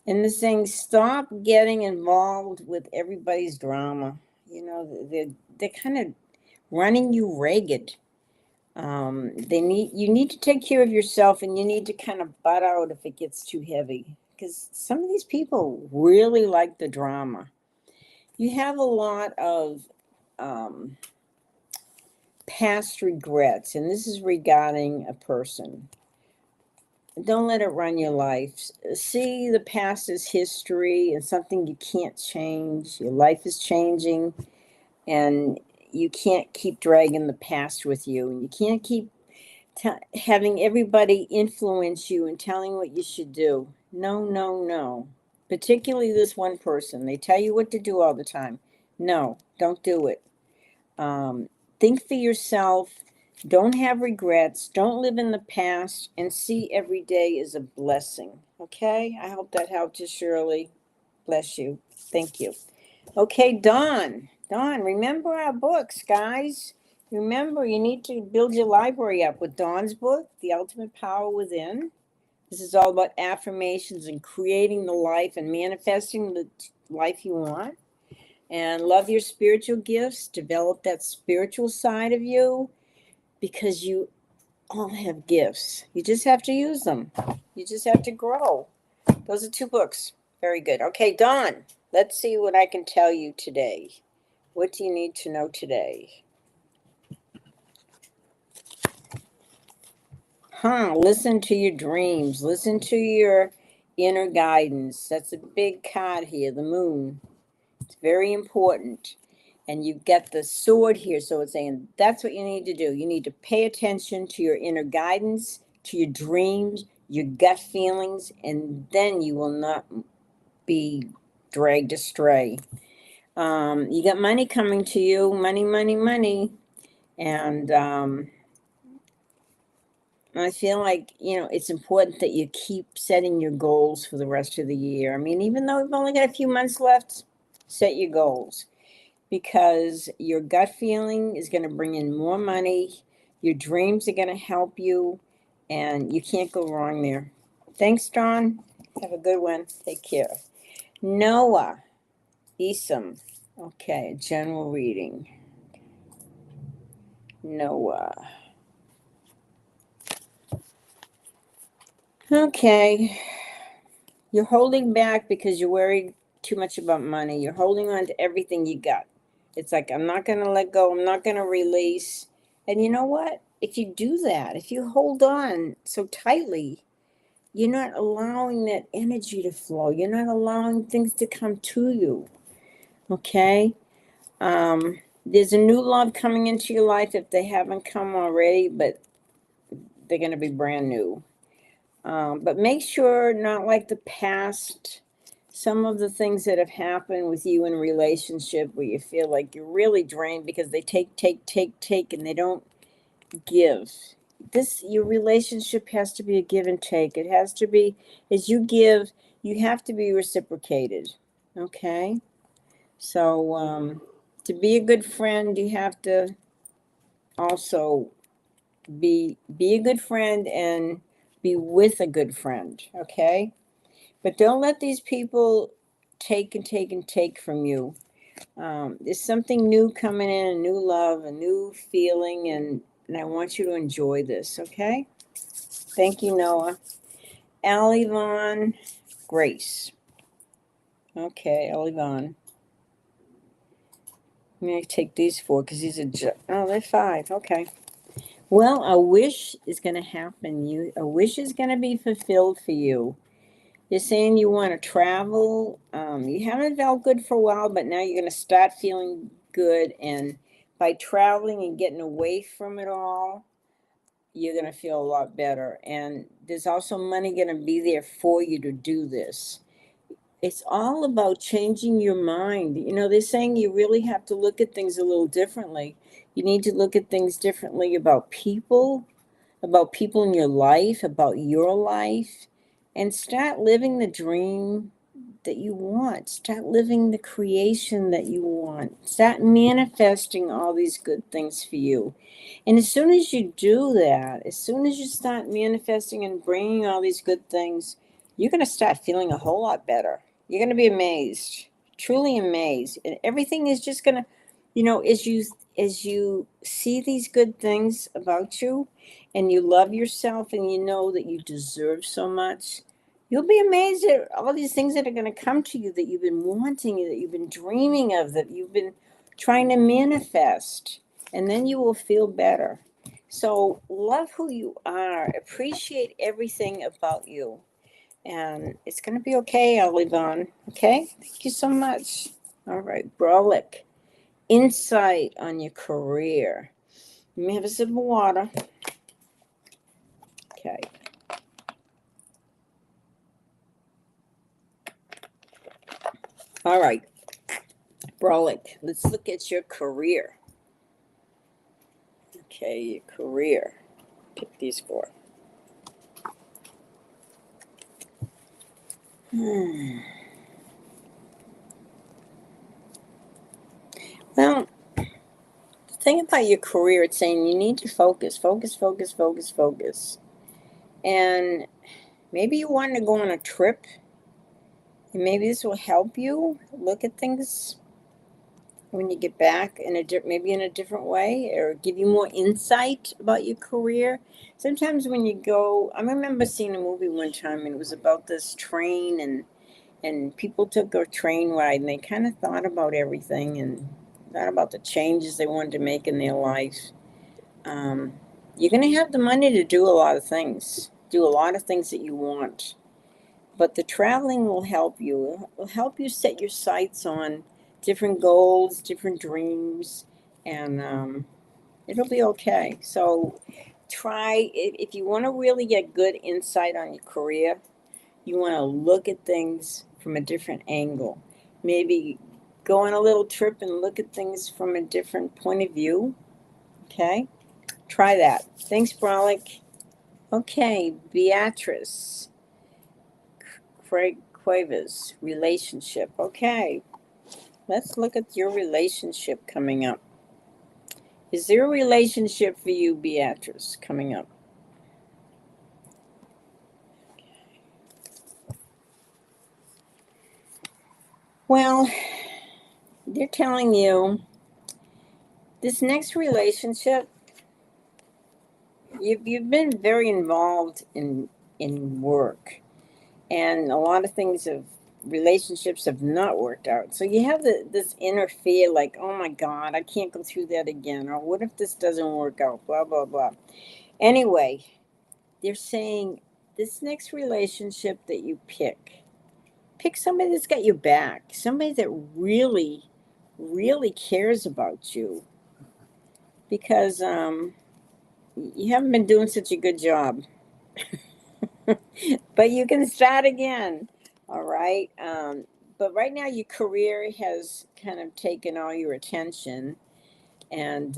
And this saying, stop getting involved with everybody's drama. You know, they're kind of running you ragged. You need to take care of yourself, and you need to kind of butt out if it gets too heavy, because some of these people really like the drama. You have a lot of past regrets, and this is regarding a person. Don't let it run your life. See the past as history and something you can't change. Your life is changing, and you can't keep dragging the past with you, and you can't keep having everybody influence you and telling what you should do. No, no, no. Particularly this one person. They tell you what to do all the time. No, don't do it. Think for yourself. Don't have regrets. Don't live in the past, and see every day as a blessing. Okay? I hope that helped you, Shirley. Bless you. Thank you. Okay, Dawn. Dawn, remember our books, guys. Remember, you need to build your library up with Dawn's book, The Ultimate Power Within. This is all about affirmations and creating the life and manifesting the life you want. And love your spiritual gifts. Develop that spiritual side of you, because you all have gifts. You just have to use them. You just have to grow. Those are 2 books. Very good. Okay, Dawn, let's see what I can tell you today. What do you need to know today? Listen to your dreams. Listen to your inner guidance. That's a big card here, the moon. It's very important. And you've got the sword here, so it's saying that's what you need to do. You need to pay attention to your inner guidance, to your dreams, your gut feelings, and then you will not be dragged astray. You got money coming to you, money, money, money. And I feel like, it's important that you keep setting your goals for the rest of the year. I mean, even though we've only got a few months left, set your goals, because your gut feeling is going to bring in more money. Your dreams are going to help you, and you can't go wrong there. Thanks, Dawn. Have a good one. Take care. Noah Esom. Okay, general reading. Noah. Okay. You're holding back because you're worried too much about money. You're holding on to everything you got. It's like, I'm not going to let go. I'm not going to release. And you know what? If you do that, if you hold on so tightly, you're not allowing that energy to flow. You're not allowing things to come to you. Okay? There's a new love coming into your life if they haven't come already, but they're going to be brand new. But make sure, not like the past, some of the things that have happened with you in relationship where you feel like you're really drained because they take, and they don't give. Your relationship has to be a give and take. It has to be, as you give, you have to be reciprocated. Okay? So, to be a good friend, you have to also be a good friend and be with a good friend. Okay? But don't let these people take from you. There's something new coming in, a new love, a new feeling, and I want you to enjoy this, okay? Thank you, Noah. Allie Vaughn, Grace. Okay, Allie Vaughn. I'm going to take these 4 because these are they're 5. Okay. Well, a wish is going to happen. A wish is going to be fulfilled for you. You're saying you want to travel. You haven't felt good for a while, but now you're going to start feeling good. And by traveling and getting away from it all, you're going to feel a lot better. And there's also money going to be there for you to do this. It's all about changing your mind. They're saying you really have to look at things a little differently. You need to look at things differently about people in your life, about your life, and start living the dream that you want. Start living the creation that you want. Start manifesting all these good things for you. And as soon as you do that, as soon as you start manifesting and bringing all these good things, you're going to start feeling a whole lot better. You're going to be amazed, truly amazed. And everything is just going to, as you see these good things about you and you love yourself and you know that you deserve so much, you'll be amazed at all these things that are going to come to you that you've been wanting, that you've been dreaming of, that you've been trying to manifest. And then you will feel better. So love who you are. Appreciate everything about you. And it's going to be okay, I'll live on. Okay? Thank you so much. All right, Brolic. Insight on your career. Let me have a sip of water. Okay. All right. Brolic, let's look at your career. Okay, your career. Pick these 4. Well, the thing about your career, it's saying you need to focus. And maybe you want to go on a trip. And maybe this will help you look at things when you get back maybe in a different way, or give you more insight about your career. Sometimes when you go, I remember seeing a movie one time, and it was about this train, and people took a train ride, and they kind of thought about everything and thought about the changes they wanted to make in their life. You're going to have the money to do a lot of things that you want. But the traveling will help you. It will help you set your sights on different goals, different dreams, and it'll be okay. So try, if you want to really get good insight on your career, you want to look at things from a different angle. Maybe go on a little trip and look at things from a different point of view. Okay? Try that. Thanks, Brolic. Okay, Beatrice. Craig Cuevas, relationship. Okay, let's look at your relationship coming up. Is there a relationship for you, Beatrice, coming up? Well, they're telling you this next relationship, you've been very involved in work, and a lot of things of relationships have not worked out. So you have this inner fear, like, oh my God, I can't go through that again, or what if this doesn't work out, blah blah blah. Anyway, they're saying this next relationship that you pick somebody that's got your back, somebody that really, really cares about you, because you haven't been doing such a good job. But you can start again, all right? But right now, your career has kind of taken all your attention, and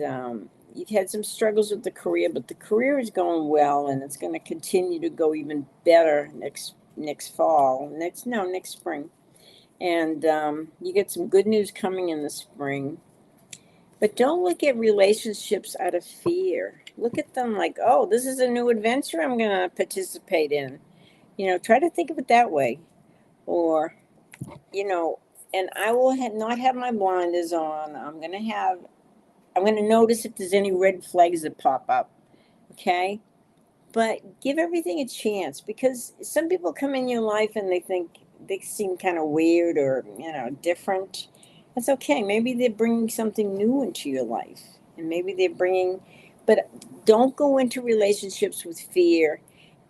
you've had some struggles with the career, but the career is going well, and it's going to continue to go even better next fall, next spring. And you get some good news coming in the spring. But don't look at relationships out of fear. Look at them like, oh, this is a new adventure I'm going to participate in. Try to think of it that way. Or, and I will not have my blinders on. I'm going to notice if there's any red flags that pop up. Okay? But give everything a chance, because some people come in your life and they seem kind of weird or, different. That's okay. Maybe they're bringing something new into your life, and maybe but don't go into relationships with fear,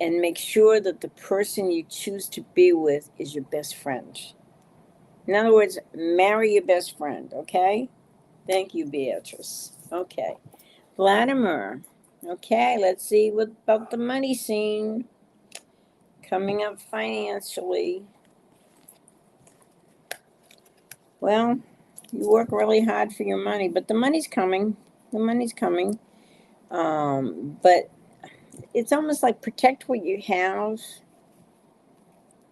and make sure that the person you choose to be with is your best friend. In other words, marry your best friend, okay? Thank you, Beatrice. Okay. Vladimir. Okay, let's see what about the money scene coming up financially. Well, you work really hard for your money, but the money's coming. The money's coming. But it's almost like protect what you have.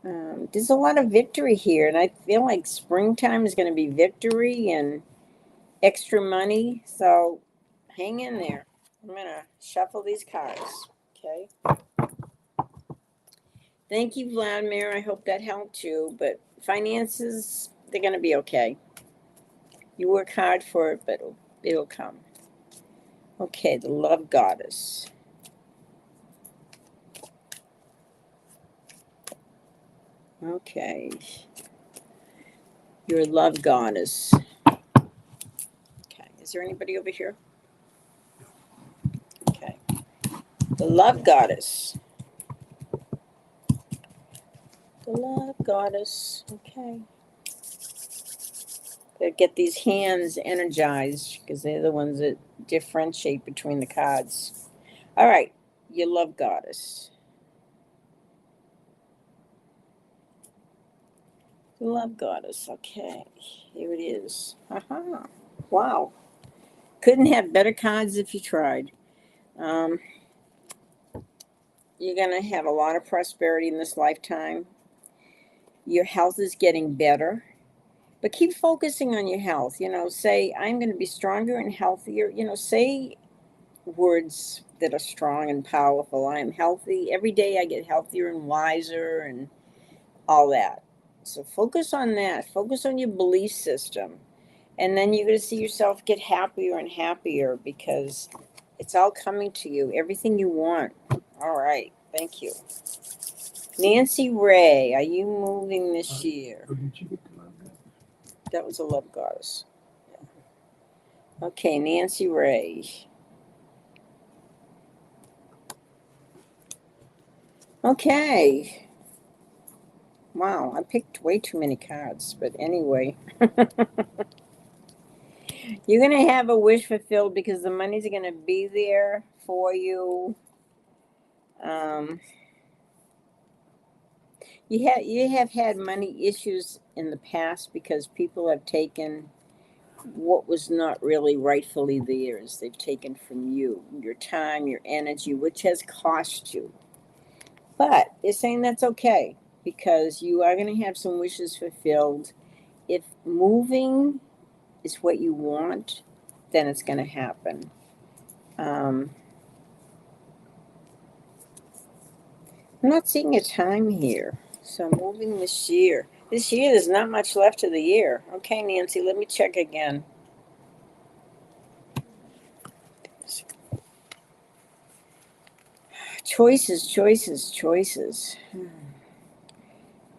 There's a lot of victory here, and I feel like springtime is going to be victory and extra money. So hang in there. I'm going to shuffle these cards. Okay. Thank you, Vladimir. I hope that helped you. But finances, they're going to be okay. You work hard for it, but it'll come. Okay, the love goddess. Okay. Your love goddess. Okay, is there anybody over here? Okay. The love goddess. The love goddess. Okay. Gotta get these hands energized, because they're the ones that differentiate between the cards. All right, your love goddess. The love goddess. Okay, here it is. Aha. Wow. Couldn't have better cards if you tried. You're going to have a lot of prosperity in this lifetime. Your health is getting better. But keep focusing on your health. Say, I'm going to be stronger and healthier. Say words that are strong and powerful. I am healthy. Every day I get healthier and wiser and all that. So focus on that. Focus on your belief system. And then you're going to see yourself get happier and happier, because it's all coming to you. Everything you want. All right. Thank you. Nancy Ray, are you moving this year? Did you get the love goddess? That was a love goddess. Yeah. Okay, Nancy Ray. Okay. Wow, I picked way too many cards, but anyway. You're going to have a wish fulfilled, because the money's going to be there for you. You have had money issues in the past because people have taken what was not really rightfully theirs. They've taken from you your time, your energy, which has cost you. But they're saying that's okay because you are going to have some wishes fulfilled. If moving is what you want, then it's going to happen. I'm not seeing a time here. So moving this year. This year, there's not much left of the year. Okay, Nancy, let me check again. Choices, choices, choices.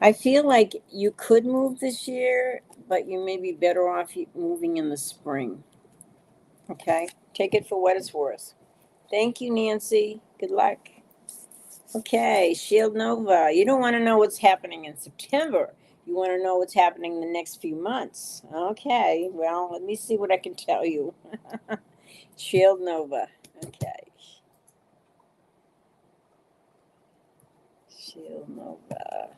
I feel like you could move this year, but you may be better off moving in the spring. Okay? Take it for what it's worth. Thank you, Nancy. Good luck. Okay, Shield Nova. You don't want to know what's happening in September. You want to know what's happening in the next few months. Okay, well, let me see what I can tell you. Shield Nova. Okay. Shield Nova.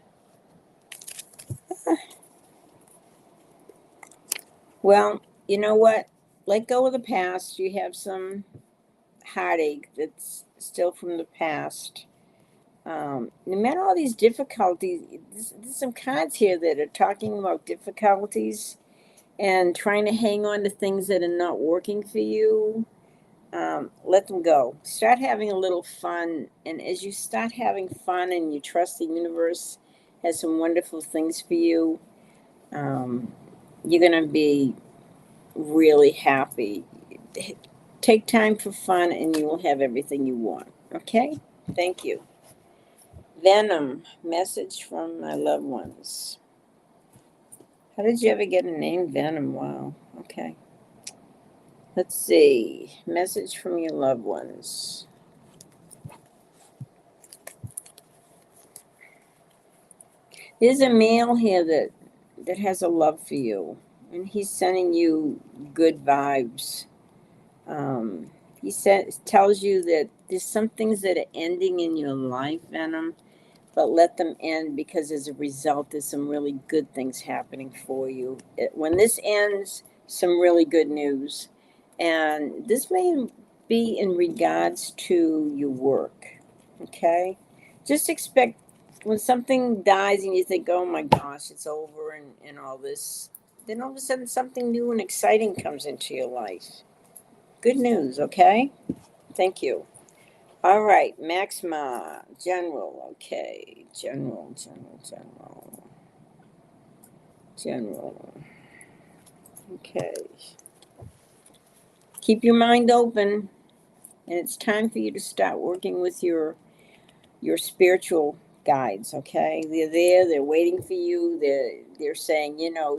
Well, you know what? Let go of the past. You have some heartache that's still from the past. No matter all these difficulties, there's some cards here that are talking about difficulties and trying to hang on to things that are not working for you. Let them go. Start having a little fun. And as you start having fun and you trust the universe has some wonderful things for you, you're going to be really happy. Take time for fun and you will have everything you want. Okay? Thank you. Venom, message from my loved ones. How did you ever get a name, Venom? Wow. Okay. Let's see. Message from your loved ones. There's a male here that has a love for you, and he's sending you good vibes. He tells you that there's some things that are ending in your life, Venom, but let them end because as a result, there's some really good things happening for you. When this ends, some really good news. And this may be in regards to your work, okay? Just expect when something dies and you think, oh my gosh, it's over and all this, then all of a sudden something new and exciting comes into your life. Good news, okay? Thank you. All right, Maxima, general, okay. General. Okay. Keep your mind open, and it's time for you to start working with your spiritual guides, okay? They're there, they're waiting for you. They're saying,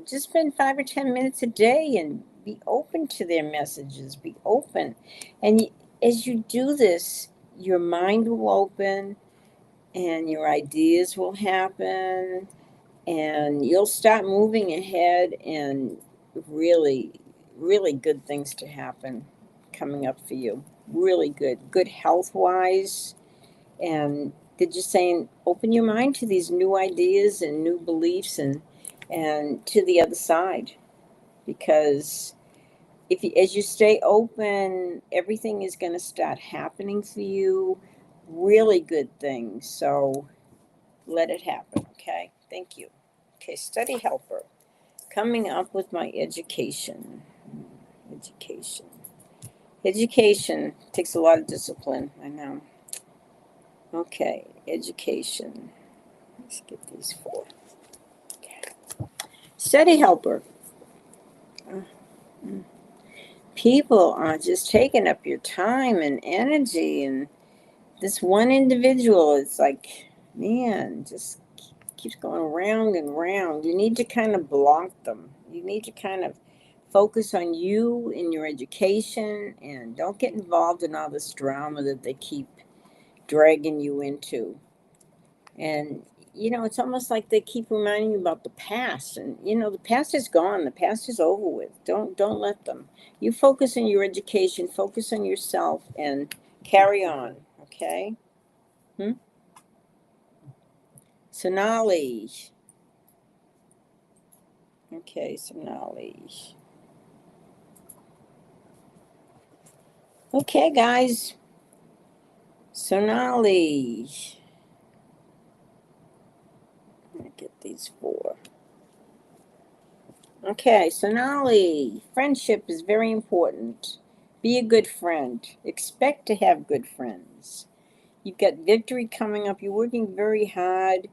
just spend 5 or 10 minutes a day and be open to their messages. Be open. And as you do this, your mind will open and your ideas will happen and you'll start moving ahead and really, really good things to happen coming up for you. Really good health wise. And they're just saying, open your mind to these new ideas and new beliefs and to the other side. Because as you stay open, everything is going to start happening for you. Really good things. So let it happen, okay? Thank you. Okay, study helper. Coming up with my education. Education takes a lot of discipline, I know. Okay, education. Let's get these 4. Okay. Study helper. People are just taking up your time and energy, and this one individual is like, man, just keeps going round and round. You need to kind of block them. You need to kind of focus on you and your education and don't get involved in all this drama that they keep dragging you into. And it's almost like they keep reminding you about the past. And the past is gone. The past is over with. Don't let them. You focus on your education, focus on yourself, and carry on. Okay. Sonali. Okay, Sonali. Okay, guys. Sonali. Let me get these 4. Okay, Sonali. Friendship is very important. Be a good friend. Expect to have good friends. You've got victory coming up. You're working very hard,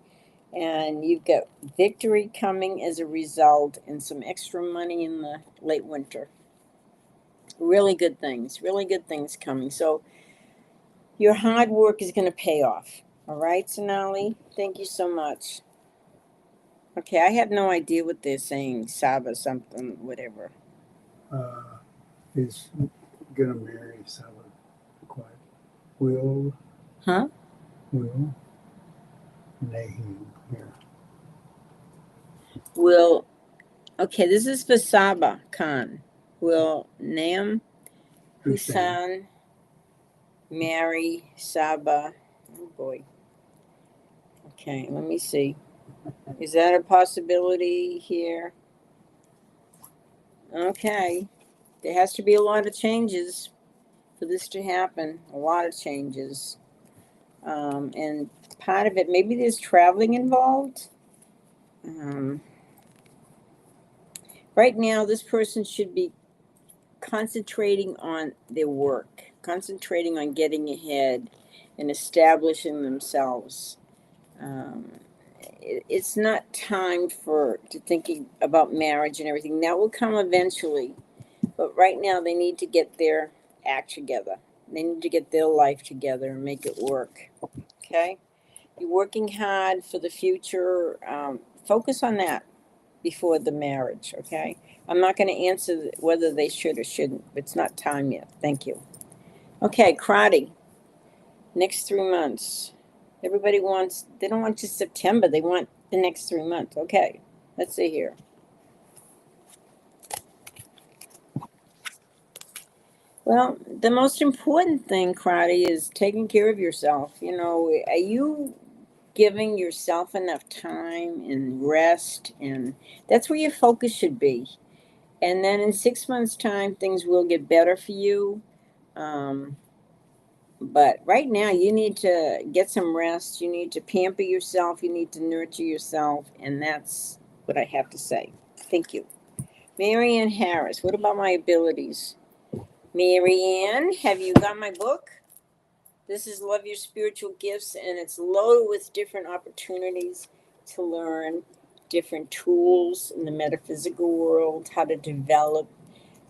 and you've got victory coming as a result, and some extra money in the late winter. Really good things coming. So your hard work is going to pay off. All right, Sonali? Thank you so much. Okay, I have no idea what they're saying. Saba something, whatever. He's gonna marry Saba. Quiet. Will. Huh? Will. Nahim here. Will, okay, this is for Saba Khan. Will Naam Hussein marry Saba? Oh boy. Okay, let me see. Is that a possibility here? Okay. There has to be a lot of changes for this to happen. A lot of changes. And part of it, maybe there's traveling involved. Right now, this person should be concentrating on their work, concentrating on getting ahead and establishing themselves. It's not time to thinking about marriage and everything. That will come eventually, but right now they need to get their act together. They need to get their life together and make it work. Okay, you're working hard for the future. Focus on that before the marriage. Okay, I'm not going to answer whether they should or shouldn't. It's not time yet. Thank you. Okay, karate. Next 3 months. Everybody wants, they don't want just September. They want the next 3 months. Okay, let's see here. Well, the most important thing, karate, is taking care of yourself. You know, are you giving yourself enough time and rest? And that's where your focus should be. And then in 6 months' time, things will get better for you. But right now, you need to get some rest. You need to pamper yourself. You need to nurture yourself. And that's what I have to say. Thank you. Marianne Harris, what about my abilities? Marianne, have you got my book? This is Love Your Spiritual Gifts, and it's loaded with different opportunities to learn different tools in the metaphysical world, how to develop,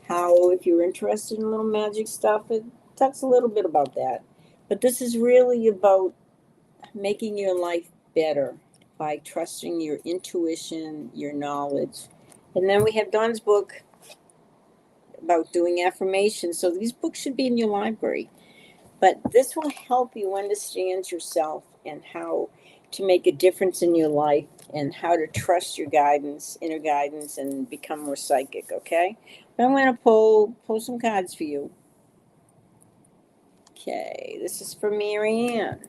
how, if you're interested in little magic stuff, it talks a little bit about that. But this is really about making your life better by trusting your intuition, your knowledge. And then we have Dawn's book about doing affirmations. So these books should be in your library. But this will help you understand yourself and how to make a difference in your life and how to trust your guidance, inner guidance, and become more psychic, okay? I'm going to pull some cards for you. Okay, this is for Marianne.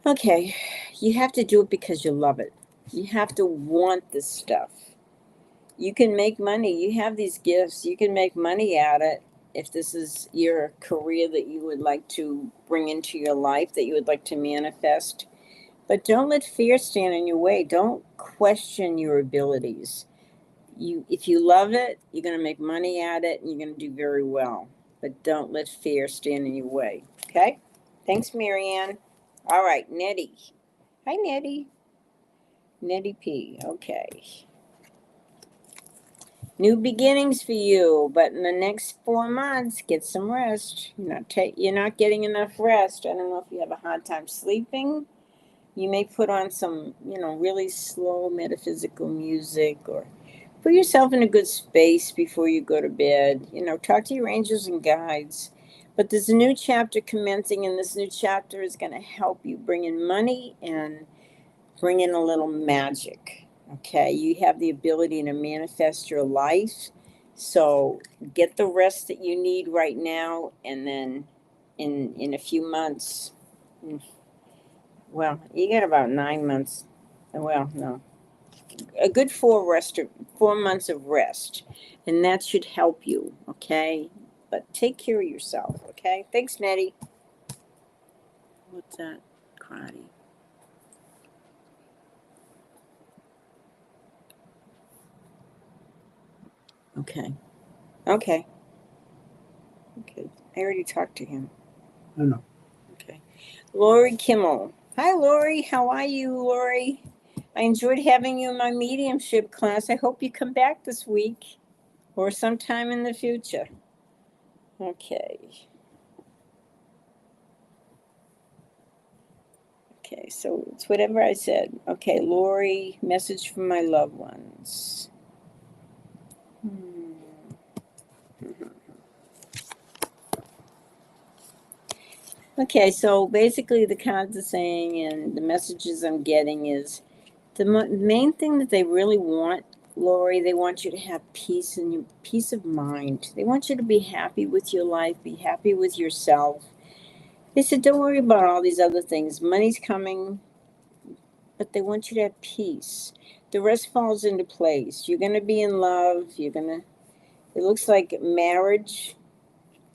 Okay, you have to do it because you love it. You have to want this stuff. You can make money. You have these gifts. You can make money at it if this is your career that you would like to bring into your life, that you would like to manifest. But don't let fear stand in your way. Don't question your abilities. If you love it, you're going to make money at it and you're going to do very well. But don't let fear stand in your way. Okay? Thanks, Marianne. All right, Nettie. Hi, Nettie. Nettie P. Okay. New beginnings for you, but in the next 4 months, get some rest. You're not getting enough rest. I don't know if you have a hard time sleeping. You may put on some, really slow metaphysical music, or put yourself in a good space before you go to bed. Talk to your angels and guides. But there's a new chapter commencing, and this new chapter is going to help you bring in money and bring in a little magic. Okay, you have the ability to manifest your life. So get the rest that you need right now, and then in a few months. Well, you got about 9 months. Well, no, a good 4 months of rest, and that should help you. Okay, but take care of yourself. Okay, thanks, Nettie. What's that? Karate. Okay. Okay. Okay. I already talked to him. I know. Okay. Lori Kimmel. Hi, Lori. How are you, Lori? I enjoyed having you in my mediumship class. I hope you come back this week or sometime in the future. Okay. Okay, so it's whatever I said. Okay, Lori, message from my loved ones. Okay, so basically the cards are saying, and the messages I'm getting is the main thing that they really want, Lori, they want you to have peace and your peace of mind. They want you to be happy with your life, be happy with yourself. They said, don't worry about all these other things. Money's coming, but they want you to have peace. The rest falls into place. You're going to be in love. It looks like marriage,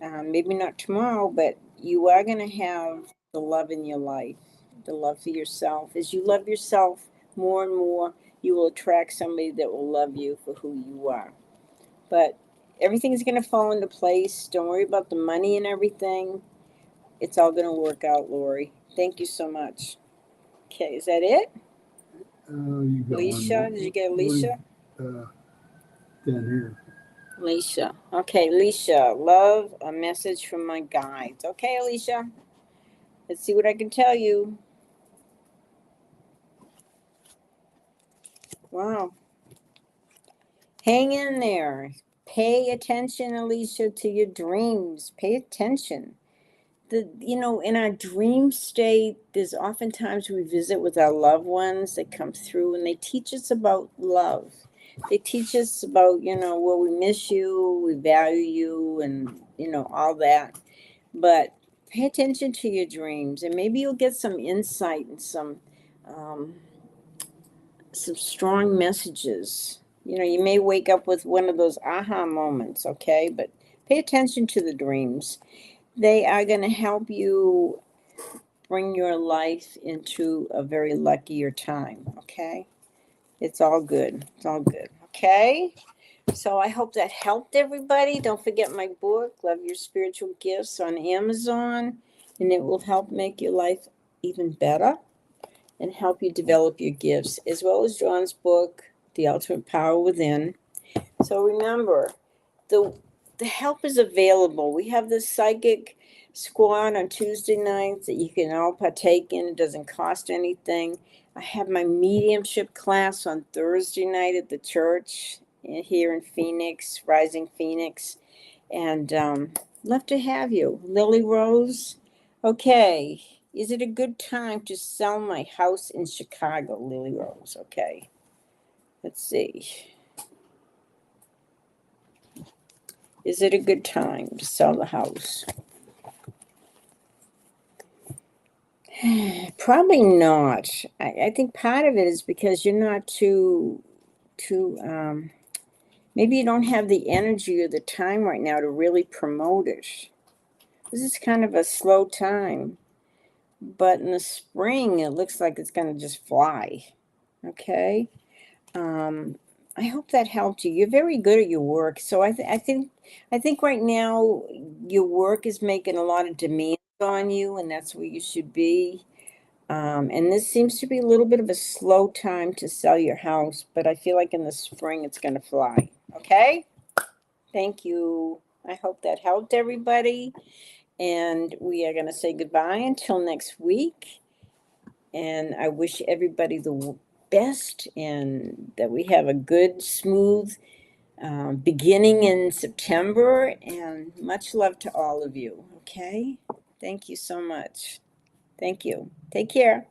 maybe not tomorrow, but you are going to have the love in your life, the love for yourself. As you love yourself more and more, you will attract somebody that will love you for who you are. But everything's going to fall into place. Don't worry about the money and everything. It's all going to work out, Lori. Thank you so much. Okay, is that it? You got Alicia, one more. did you get Alicia? Down here. Alicia. Okay, Alicia, love, a message from my guides. Okay, Alicia, let's see what I can tell you. Wow. Hang in there. Pay attention, Alicia, to your dreams. Pay attention. In our dream state, there's oftentimes we visit with our loved ones that come through and they teach us about love. They teach us about, well, we miss you, we value you, and, all that. But pay attention to your dreams and maybe you'll get some insight and um, some strong messages. You may wake up with one of those aha moments, okay? But pay attention to the dreams. They are going to help you bring your life into a very luckier time, okay? It's all good. It's all good, okay? So I hope that helped everybody. Don't forget my book, Love Your Spiritual Gifts, on Amazon, and it will help make your life even better and help you develop your gifts, as well as John's book, The Ultimate Power Within. So remember, the help is available. We have this psychic squad on Tuesday nights that you can all partake in. It doesn't cost anything. I have my mediumship class on Thursday night at the church here in Phoenix, Rising Phoenix. And love to have you. Lily Rose, okay. Is it a good time to sell my house in Chicago, Lily Rose? Okay. Let's see. Is it a good time to sell the house? Probably not. I think part of it is because you're not maybe you don't have the energy or the time right now to really promote it. This is kind of a slow time. But in the spring, it looks like it's going to just fly. Okay. I hope that helped you. You're very good at your work. So I think right now your work is making a lot of demands on you, and that's where you should be. And this seems to be a little bit of a slow time to sell your house, but I feel like in the spring it's going to fly. Okay? Thank you. I hope that helped everybody. And we are going to say goodbye until next week. And I wish everybody the best and that we have a good, smooth beginning in September. And much love to all of you. Okay? Thank you so much. Thank you. Take care.